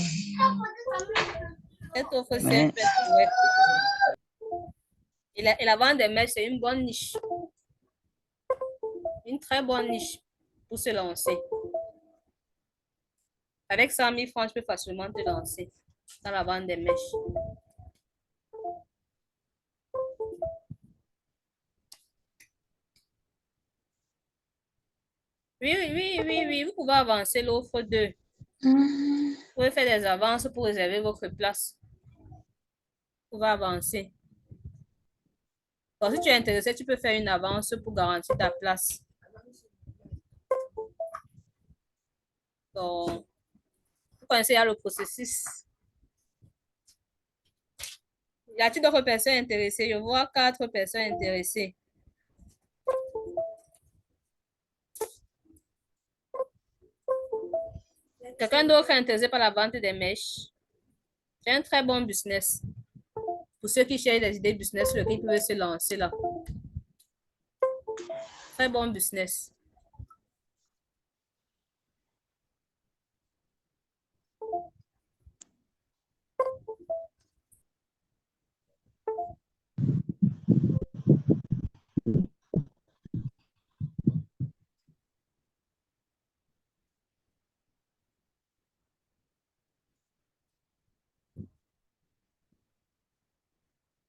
C: Cette offre-ci est faite pour elle. Et la vente des mèches, c'est une bonne niche. Une très bonne niche pour se lancer. Avec 100 000 francs, je peux facilement te lancer dans la vente des mèches. Oui, vous pouvez avancer l'offre 2. Vous pouvez faire des avances pour réserver votre place. Vous pouvez avancer. Donc, si tu es intéressé, tu peux faire une avance pour garantir ta place. Donc, vous connaissez le processus. Y a-t-il d'autres personnes intéressées? Je vois 4 personnes intéressées. Quelqu'un d'autre est intéressé par la vente des mèches? C'est un très bon business. Pour ceux qui cherchent des idées business sur lesquelles ils peuvent se lancer là. très bon business.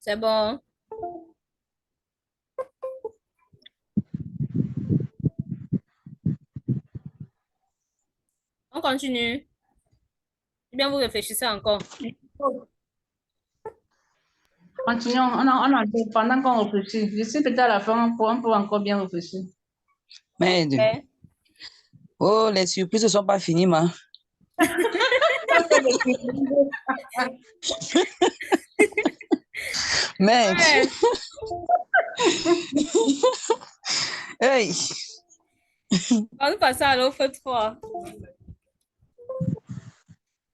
C: C'est bon. On continue. Ou bien vous réfléchissez encore.
F: Continuons. Pendant qu'on réfléchit, je sais peut-être à la fin, on peut encore bien réfléchir.
A: Merde.
C: Ouais.
A: Oh, les surprises ne sont pas finies, ma. Merde.
C: Ouais.
A: Hey.
C: On va passer à l'offre 3.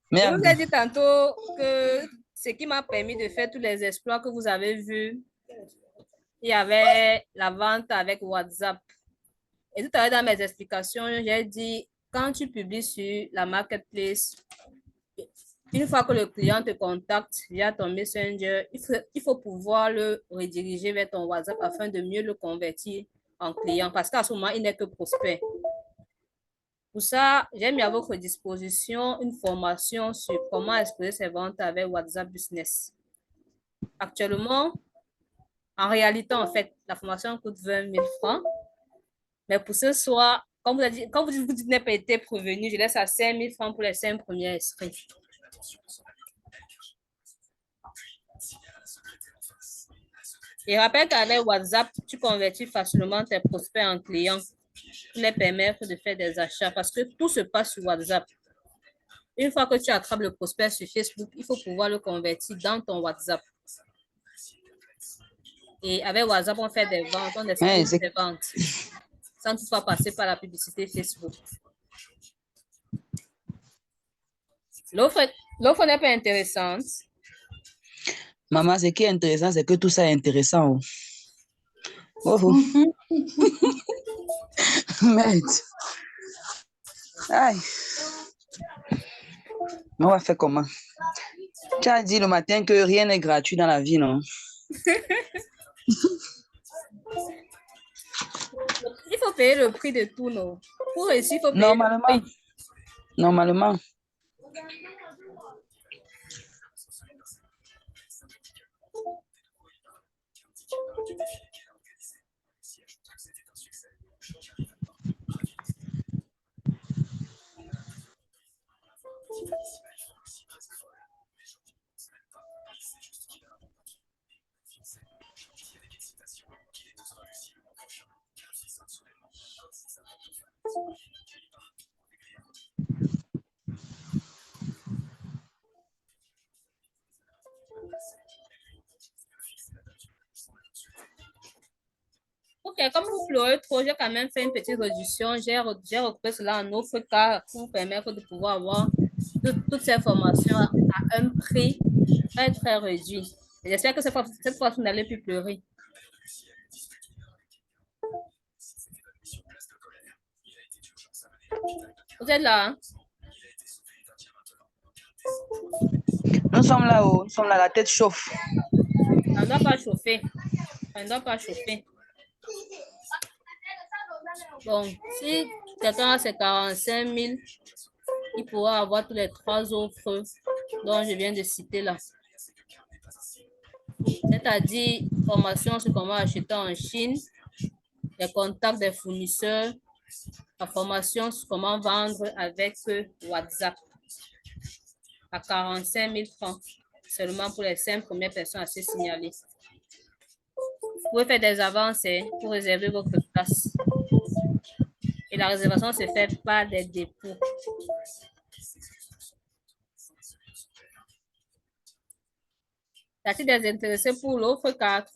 C: Je
A: Merde.
C: vous ai dit tantôt que ce qui m'a permis de faire tous les exploits que vous avez vus, il y avait la vente avec WhatsApp. Et tout à l'heure dans mes explications, j'ai dit, quand tu publies sur la marketplace, une fois que le client te contacte via ton Messenger, il faut pouvoir le rediriger vers ton WhatsApp afin de mieux le convertir en client parce qu'à ce moment, il n'est que prospect. Pour ça, j'ai mis à votre disposition une formation sur comment exposer ses ventes avec WhatsApp Business. Actuellement, en réalité, en fait, la formation coûte 20 000 francs. Mais pour ce soir, comme vous avez dit, quand vous n'avez pas été prévenu, je laisse à 5 000 francs pour les 5 premiers inscrits. Et rappelle qu'avec WhatsApp, tu convertis facilement tes prospects en clients pour les permettre de faire des achats parce que tout se passe sur WhatsApp. Une fois que tu attrapes le prospect sur Facebook, il faut pouvoir le convertir dans ton WhatsApp. Et avec WhatsApp, on fait des ventes, on explique des ventes sans toutefois passer par la publicité Facebook. L'offre n'est pas intéressante.
A: Maman, ce qui est intéressant, c'est que tout ça est intéressant. Oh. Merde. Aïe. On va faire comment? Tu as dit le matin que rien n'est gratuit dans la vie, non?
C: Il faut payer le prix de tout, non? Pour réussir, il faut payer
A: Normalement.
C: le prix.
A: Normalement.
C: Ok, comme vous pleurez trop, j'ai quand même fait une petite réduction. J'ai repris cela en offre car pour vous permettre de pouvoir avoir toutes ces formations à un prix très, très réduit. J'espère que cette fois, vous n'allez plus pleurer. Vous êtes là, hein?
A: Nous sommes là-haut, nous sommes là, la tête chauffe.
C: Ça ne doit pas chauffer. Ça ne doit pas chauffer. Bon, si quelqu'un a ses 45 000, il pourra avoir tous les 3 offres dont je viens de citer là. C'est-à-dire formation sur comment acheter en Chine, les contacts des fournisseurs, la formation sur comment vendre avec WhatsApp à 45 000 francs seulement pour les 5 premières personnes à se signaler. Vous pouvez faire des avances pour réserver votre place. Et la réservation se fait par des dépôts. Y a-t-il des intéressés pour l'offre 4?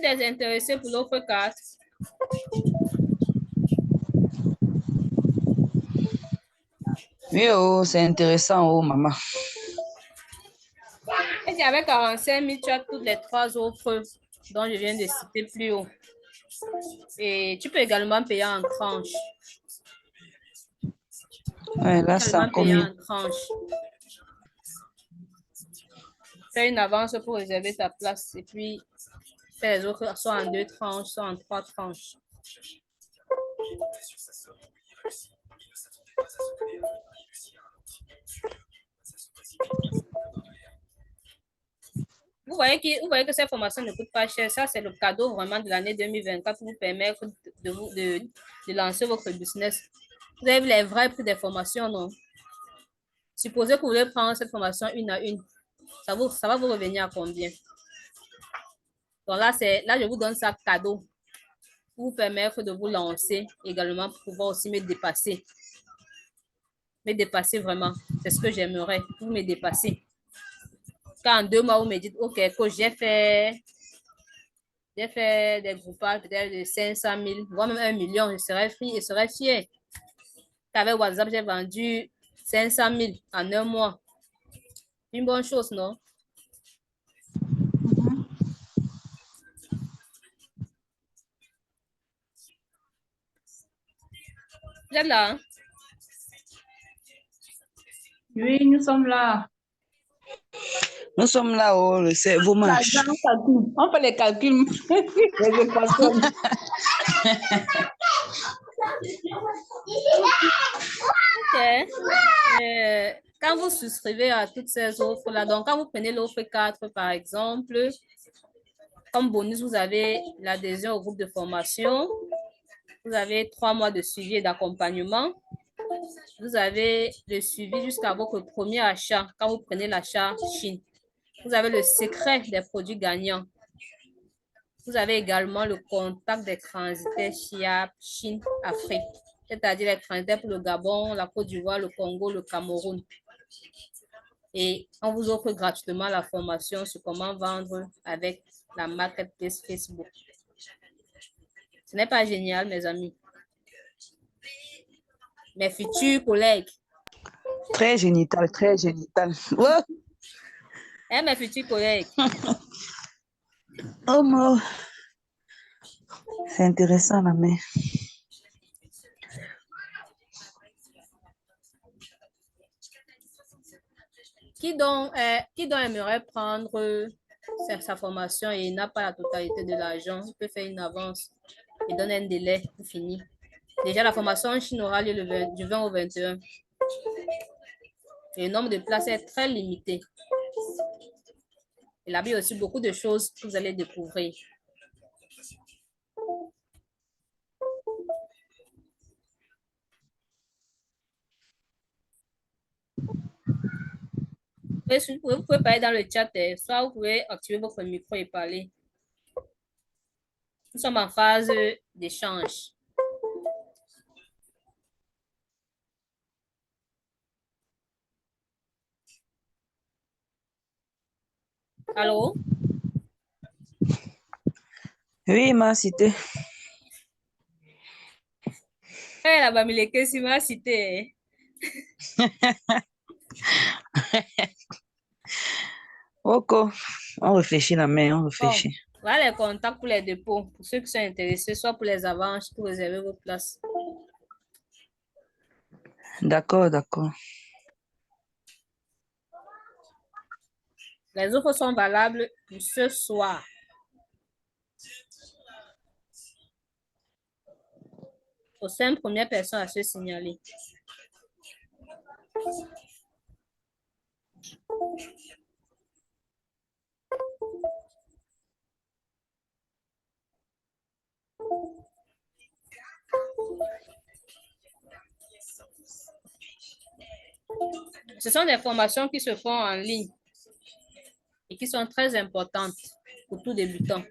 C: des intéressés pour l'offre 4?
A: Oui, oh, c'est intéressant, oh, maman.
C: Et si avec 45 000, tu as toutes les 3 offres dont je viens de citer plus haut. Et tu peux également payer en tranches.
A: Ouais, là, c'est encore
C: Payer
A: mieux.
C: en tranches. Fais une avance pour réserver ta place et puis fais les autres soit en 2 tranches, soit en 3 tranches. Vous voyez que cette formation ne coûte pas cher. Ça, c'est le cadeau vraiment de l'année 2024 pour vous permettre de lancer votre business. Vous avez vu les vrais prix des formations, non? Supposez que vous voulez prendre cette formation une à une. Ça va vous revenir à combien? Donc là, je vous donne ça cadeau pour vous permettre de vous lancer, également pour pouvoir aussi me dépasser. Me dépasser vraiment. C'est ce que j'aimerais, pour me dépasser. Quand en 2 mois, vous me dites, OK, coach, j'ai fait des groupages peut-être de 500 000, voire même 1 million, je serais fier. Avec WhatsApp, j'ai vendu 500 000 en 1 mois. Une bonne chose, non? Vous êtes là? Hein?
F: Oui, nous sommes là.
A: Nous sommes là, oh, le cerveau marche.
F: On fait les calculs. Les équations.
C: OK. Quand vous souscrivez à toutes ces offres-là, donc quand vous prenez l'offre 4, par exemple, comme bonus, vous avez l'adhésion au groupe de formation, vous avez 3 mois de suivi et d'accompagnement, vous avez le suivi jusqu'à votre premier achat, quand vous prenez l'achat Chine. Vous avez le secret des produits gagnants. Vous avez également le contact des transitaires FIAP Chine Afrique, c'est-à-dire les transitaires pour le Gabon, la Côte d'Ivoire, le Congo, le Cameroun. Et on vous offre gratuitement la formation sur comment vendre avec la marketplace Facebook. Ce n'est pas génial, mes amis. Mes futurs collègues.
A: Très génital, très génital. Ouais.
C: Et mes futurs collègues.
A: Oh, moi. C'est intéressant, la mère.
C: Qui donc aimerait prendre sa formation et n'a pas la totalité de l'argent? Il peut faire une avance et donner un délai pour finir. Déjà, la formation en Chine aura lieu du 20 au 21. Et le nombre de places est très limité. Et là, il y a aussi beaucoup de choses que vous allez découvrir. Vous pouvez parler dans le chat, soit vous pouvez activer votre micro et parler. Nous sommes en phase d'échange. Allô?
A: Oui, m'a cité.
C: La Bamileke, si m'a cité.
A: Ok, on réfléchit la main, on réfléchit.
C: Bon, voilà les contacts pour les dépôts, pour ceux qui sont intéressés, soit pour les avances, pour réserver vos places.
A: D'accord, d'accord.
C: Les offres sont valables pour ce soir. Aux 5 premières personnes à se signaler. Ce sont des formations qui se font en ligne et qui sont très importantes pour tout débutant.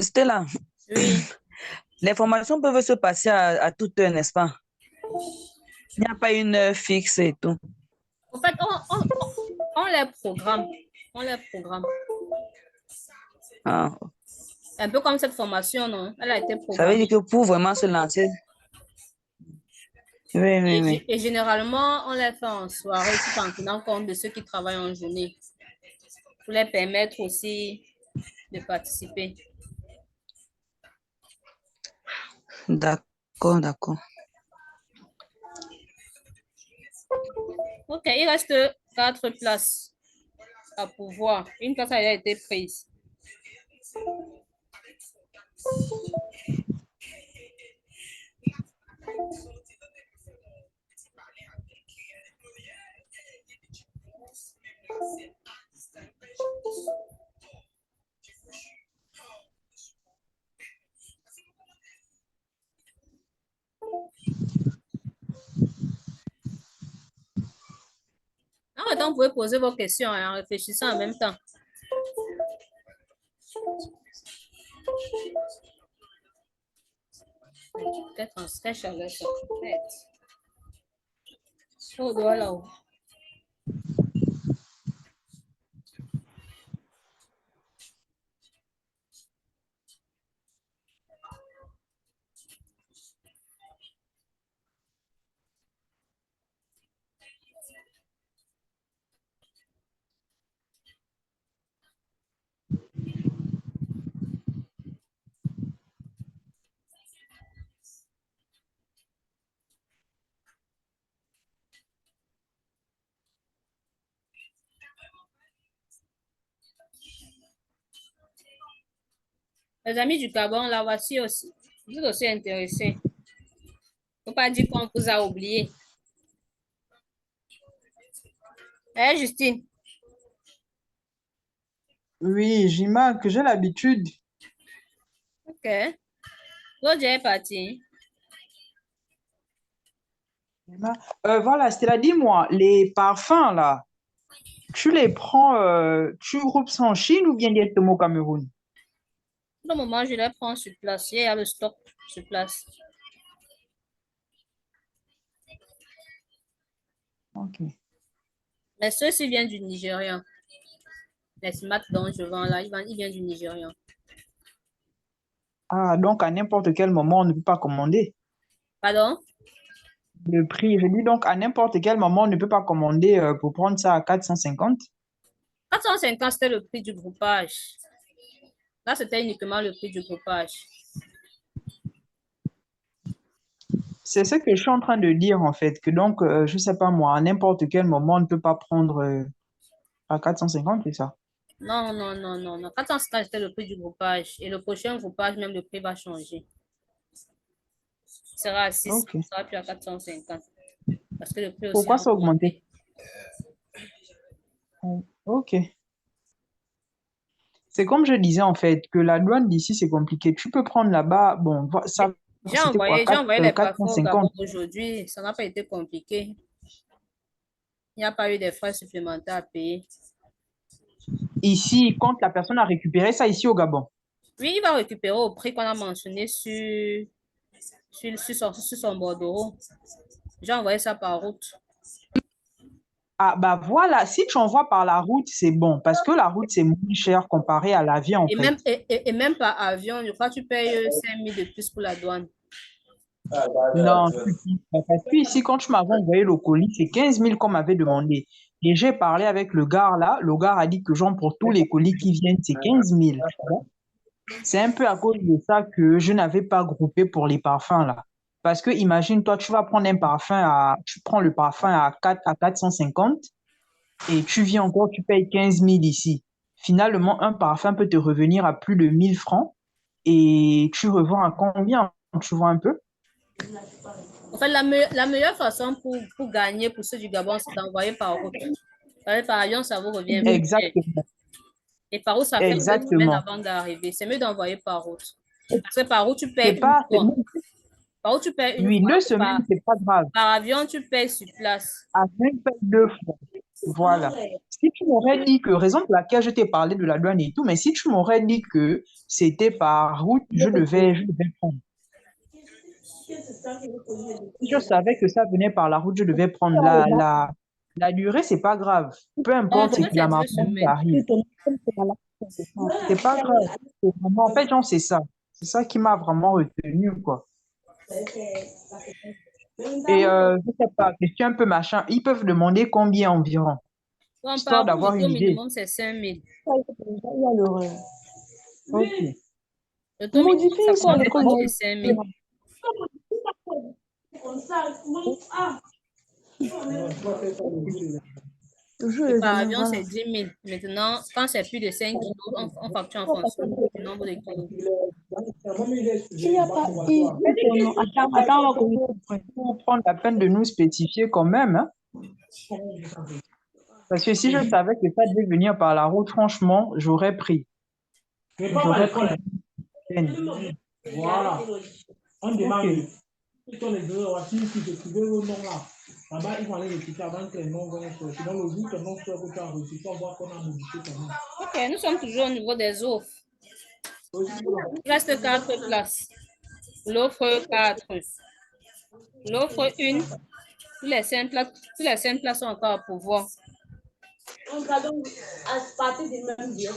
A: Stella,
C: Oui.
A: les formations peuvent se passer à toute heure, n'est-ce pas? Il n'y a pas une heure fixe et tout.
C: En fait, on les programme. On les programme.
A: Ah.
C: Un peu comme cette formation, non? Elle a été
A: Ça veut
C: programmée.
A: dire que pour vraiment se lancer. Oui, oui, oui.
C: Et généralement, on les fait en soirée tout en tenant compte de ceux qui travaillent en journée. Pour les permettre aussi de participer.
A: D'accord, d'accord.
C: Ok, il reste 4 places à pourvoir. Une place a déjà été prise. Ah, donc vous pouvez poser vos questions en réfléchissant en même temps. Peut-être en sketch avec ça. Peut-être. Oh, voilà. Les amis du Gabon, la voici aussi. Vous êtes aussi intéressés. Faut pas dire qu'on vous a oublié. Eh, Justine?
D: Oui, Jima, que j'ai l'habitude.
C: Ok. L'autre est parti.
D: Voilà, Stella, dis-moi, les parfums là, tu les prends, tu groupes ça en Chine ou bien directement au Cameroun?
C: Pour le moment, je les prends sur place. Il y a le stock sur place.
D: Ok.
C: Mais ceux-ci viennent du Nigeria. Les smart dont je vends là, ils viennent du Nigeria.
D: Ah, donc à n'importe quel moment, on ne peut pas commander.
C: Pardon?
D: Le prix, je dis donc à n'importe quel moment, on ne peut pas commander pour prendre ça à 450.
C: 450, c'était le prix du groupage. Là, c'était uniquement le prix du groupage.
D: C'est ce que je suis en train de dire en fait, que donc, je sais pas moi, à n'importe quel moment, on ne peut pas prendre à 450, c'est ça?
C: Non, non, non, non, non. 450, c'était le prix du groupage. Et le prochain groupage, même le prix va changer. Il sera à 600,
D: Ok.
C: il sera plus à 450. Parce que le prix aussi
D: Pourquoi
C: a
D: ça a augmenté?
C: augmenté.
D: Ok. C'est comme je disais en fait, que la douane d'ici, c'est compliqué. Tu peux prendre là-bas, bon, ça, c'était quoi,
C: J'ai envoyé les parfums au Gabon
D: 450.
C: aujourd'hui. Ça n'a pas été compliqué. Il n'y a pas eu de frais supplémentaires à payer.
D: Ici, quand la personne a récupéré ça ici au Gabon.
C: Oui, il va récupérer au prix qu'on a mentionné sur son bordereau. J'ai envoyé ça par route.
D: Ah bah voilà, si tu envoies par la route, c'est bon, parce que la route, c'est moins cher comparé à l'avion en fait.
C: Et même par avion, je crois que tu payes 5 000 de plus pour la douane.
D: Non, parce que ici, quand tu m'avais envoyé le colis, c'est 15 000 qu'on m'avait demandé. Et j'ai parlé avec le gars là, le gars a dit que genre pour tous les colis qui viennent, c'est 15 000. Tu vois. C'est un peu à cause de ça que je n'avais pas groupé pour les parfums là. Parce que imagine, toi, tu vas prendre un parfum tu prends le parfum à 450 et tu viens encore, tu payes 15 000 ici. Finalement, un parfum peut te revenir à plus de 1000 francs et tu revends à combien? Tu vois un peu?
C: En fait, la meilleure façon pour gagner pour ceux du Gabon, c'est d'envoyer par route. Par avion, ça vous revient plus cher.
D: Exactement.
C: Et par route, ça fait 2 semaines
D: Exactement.
C: avant d'arriver. C'est mieux d'envoyer par route. Parce que par route, tu
D: C'est
C: payes une
D: pas,
C: fois. Par route, tu payes une
D: oui,
C: fois.
D: 2 semaines, c'est pas grave.
C: Par avion, tu payes sur place.
D: Avec 2 fois. Voilà. Si tu m'aurais dit que, raison pour laquelle je t'ai parlé de la douane et tout, mais si tu m'aurais dit que c'était par route, je devais prendre. Si je savais que ça venait par la route, je devais prendre la durée, c'est pas grave. Peu importe
C: Pour
D: ce
C: moi,
D: qui
C: c'est
D: la
C: 2
D: qui
C: semaines.
D: arrive. C'est pas grave. C'est vraiment, en fait, genre, c'est ça. C'est ça qui m'a vraiment retenu, quoi. Et je sais pas, question un peu machin, ils peuvent demander combien environ,
C: Bon,
D: histoire
C: par
D: d'avoir
C: contre,
D: une
C: au
D: idée.
C: minimum, c'est 5 000.
D: Ok.
C: Le taux minimum, ça
E: Modifie quoi
C: commence
E: le
C: à
E: code.
C: partir de 5 000. Et par avion, c'est 10 000. Maintenant, quand c'est plus de 5 kilos, on facture en fonction du nombre de kilos.
E: Il n'y a pas. Non. Attends, on va corriger.
D: Pour prendre la peine de nous spécifier quand même, hein. Parce que si je savais que ça devait venir par la route, franchement, j'aurais pris. J'aurais pris la peine.
H: Voilà. On demande.
D: Ok.
H: Si on est deux, si tu trouves le nom là, là-bas, il faut aller récupérer avant que les noms viennent sortir. Sinon, le jour que le nom soit que tu as reçu, tu vas voir qu'on a modifié ton nom.
C: Ok, nous sommes toujours au niveau des offres. Il reste 4 places. L'offre 4. L'offre 1. Tous les 5 places sont encore à pourvoir.
B: On va donc à partir du même jour.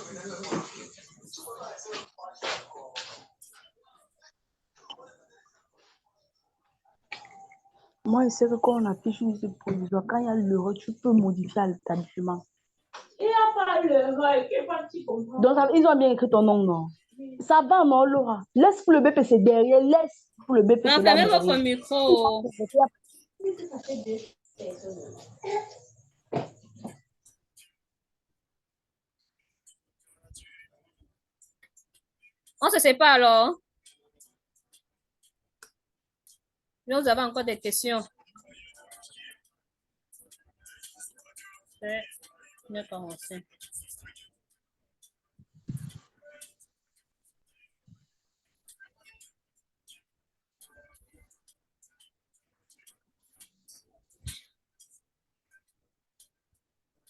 E: Moi, je sais que quand on affiche une liste provisoire, quand il y a l'euro, tu peux modifier ta document.
B: Il n'y a pas l'heure, qu'est-ce que tu comprends?
E: Donc, ils ont bien écrit ton nom, non? Ça va, non, Laura? Laisse pour le BPC derrière, laisse pour le BPC
C: Non,
E: là
C: fermez
E: derrière.
C: votre micro. On se sépare alors. Vous avez encore des questions? C'est 9h45.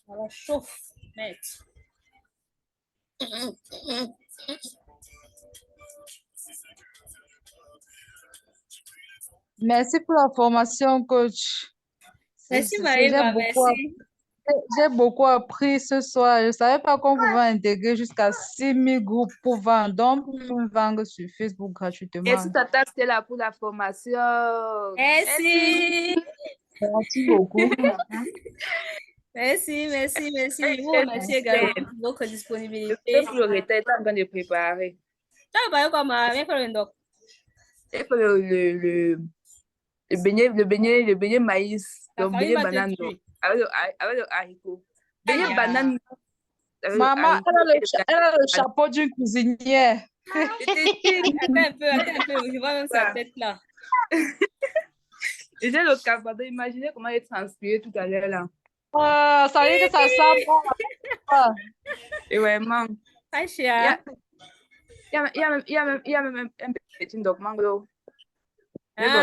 C: Voilà, chauffe, maître.
G: Merci pour la formation, coach.
C: Merci Maëva, merci.
G: J'ai beaucoup appris ce soir. Je ne savais pas qu'on pouvait intégrer jusqu'à 6 000 groupes pour vendre. Donc, on vendre sur Facebook gratuitement.
F: Merci, Tata, c'était là pour la formation.
C: Merci.
D: Merci beaucoup.
C: Merci. Je vous remercie également pour votre disponibilité.
F: Pour le retard, tu es en train de préparer.
C: Tu as préparé comment? Viens faire le doc.
F: Il faut le beignet maïs, le beignet banane, avec le haricot. Beignet banane.
G: Maman, elle a le chapeau d'une cuisinière.
C: Attends un peu, je vois même sa tête là.
F: J'ai le carbone, imaginez comment il transpiré tout à l'heure là.
G: Ça veut dire que ça sent bon.
F: Et vraiment.
C: Aïcha.
F: Il y a même un petit document.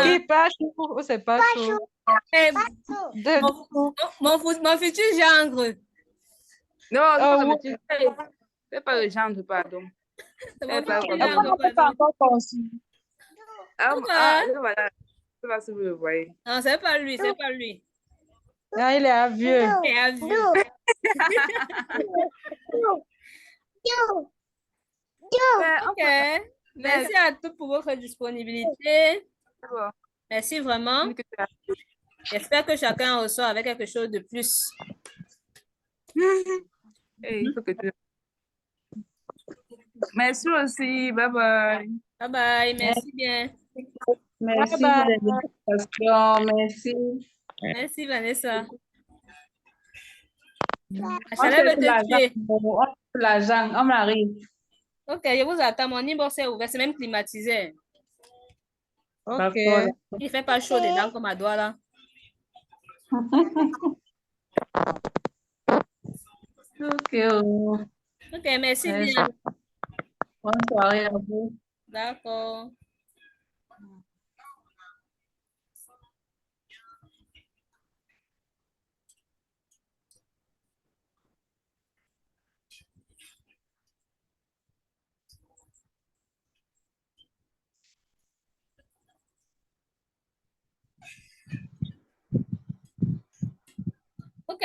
G: Qui pas chaud ou c'est pas chaud?
C: Mon futur gendre.
F: Non, c'est pas le gendre, pardon.
C: C'est mon futur gendre,
G: pardon.
F: Voilà. Je sais pas si vous le voyez.
C: Non, c'est pas lui.
G: Ah, il est à vieux.
C: Il est à vieux. Ok. Merci à tous pour votre disponibilité. Merci vraiment. J'espère que chacun ressort avec quelque chose de plus.
F: Il faut que tu... Merci aussi. Bye bye.
C: Bye bye. Merci bien.
A: Merci
G: Bye bye.
A: pour les invitations. Merci.
C: Merci Vanessa. La
A: On
C: chaleur
A: fait
C: va te tuer.
A: l'argent, on arrive.
C: Ok, je vous attends. Mon inbox est ouvert. C'est même climatisé.
G: Ok.
C: Il ne fait pas chaud dedans comme à Douala. Ok, merci bien.
A: Bonne soirée à vous.
C: D'accord.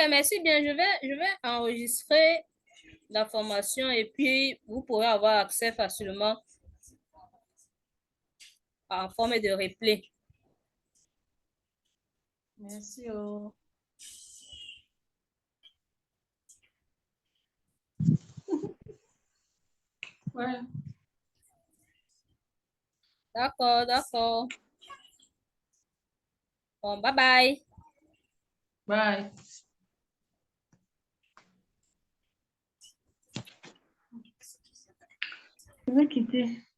C: merci bien. Je vais enregistrer la formation et puis vous pourrez avoir accès facilement en forme de replay.
F: Merci. Oh. Ouais.
C: D'accord, d'accord. Bon, bye bye.
F: Bye. Je vais quitter.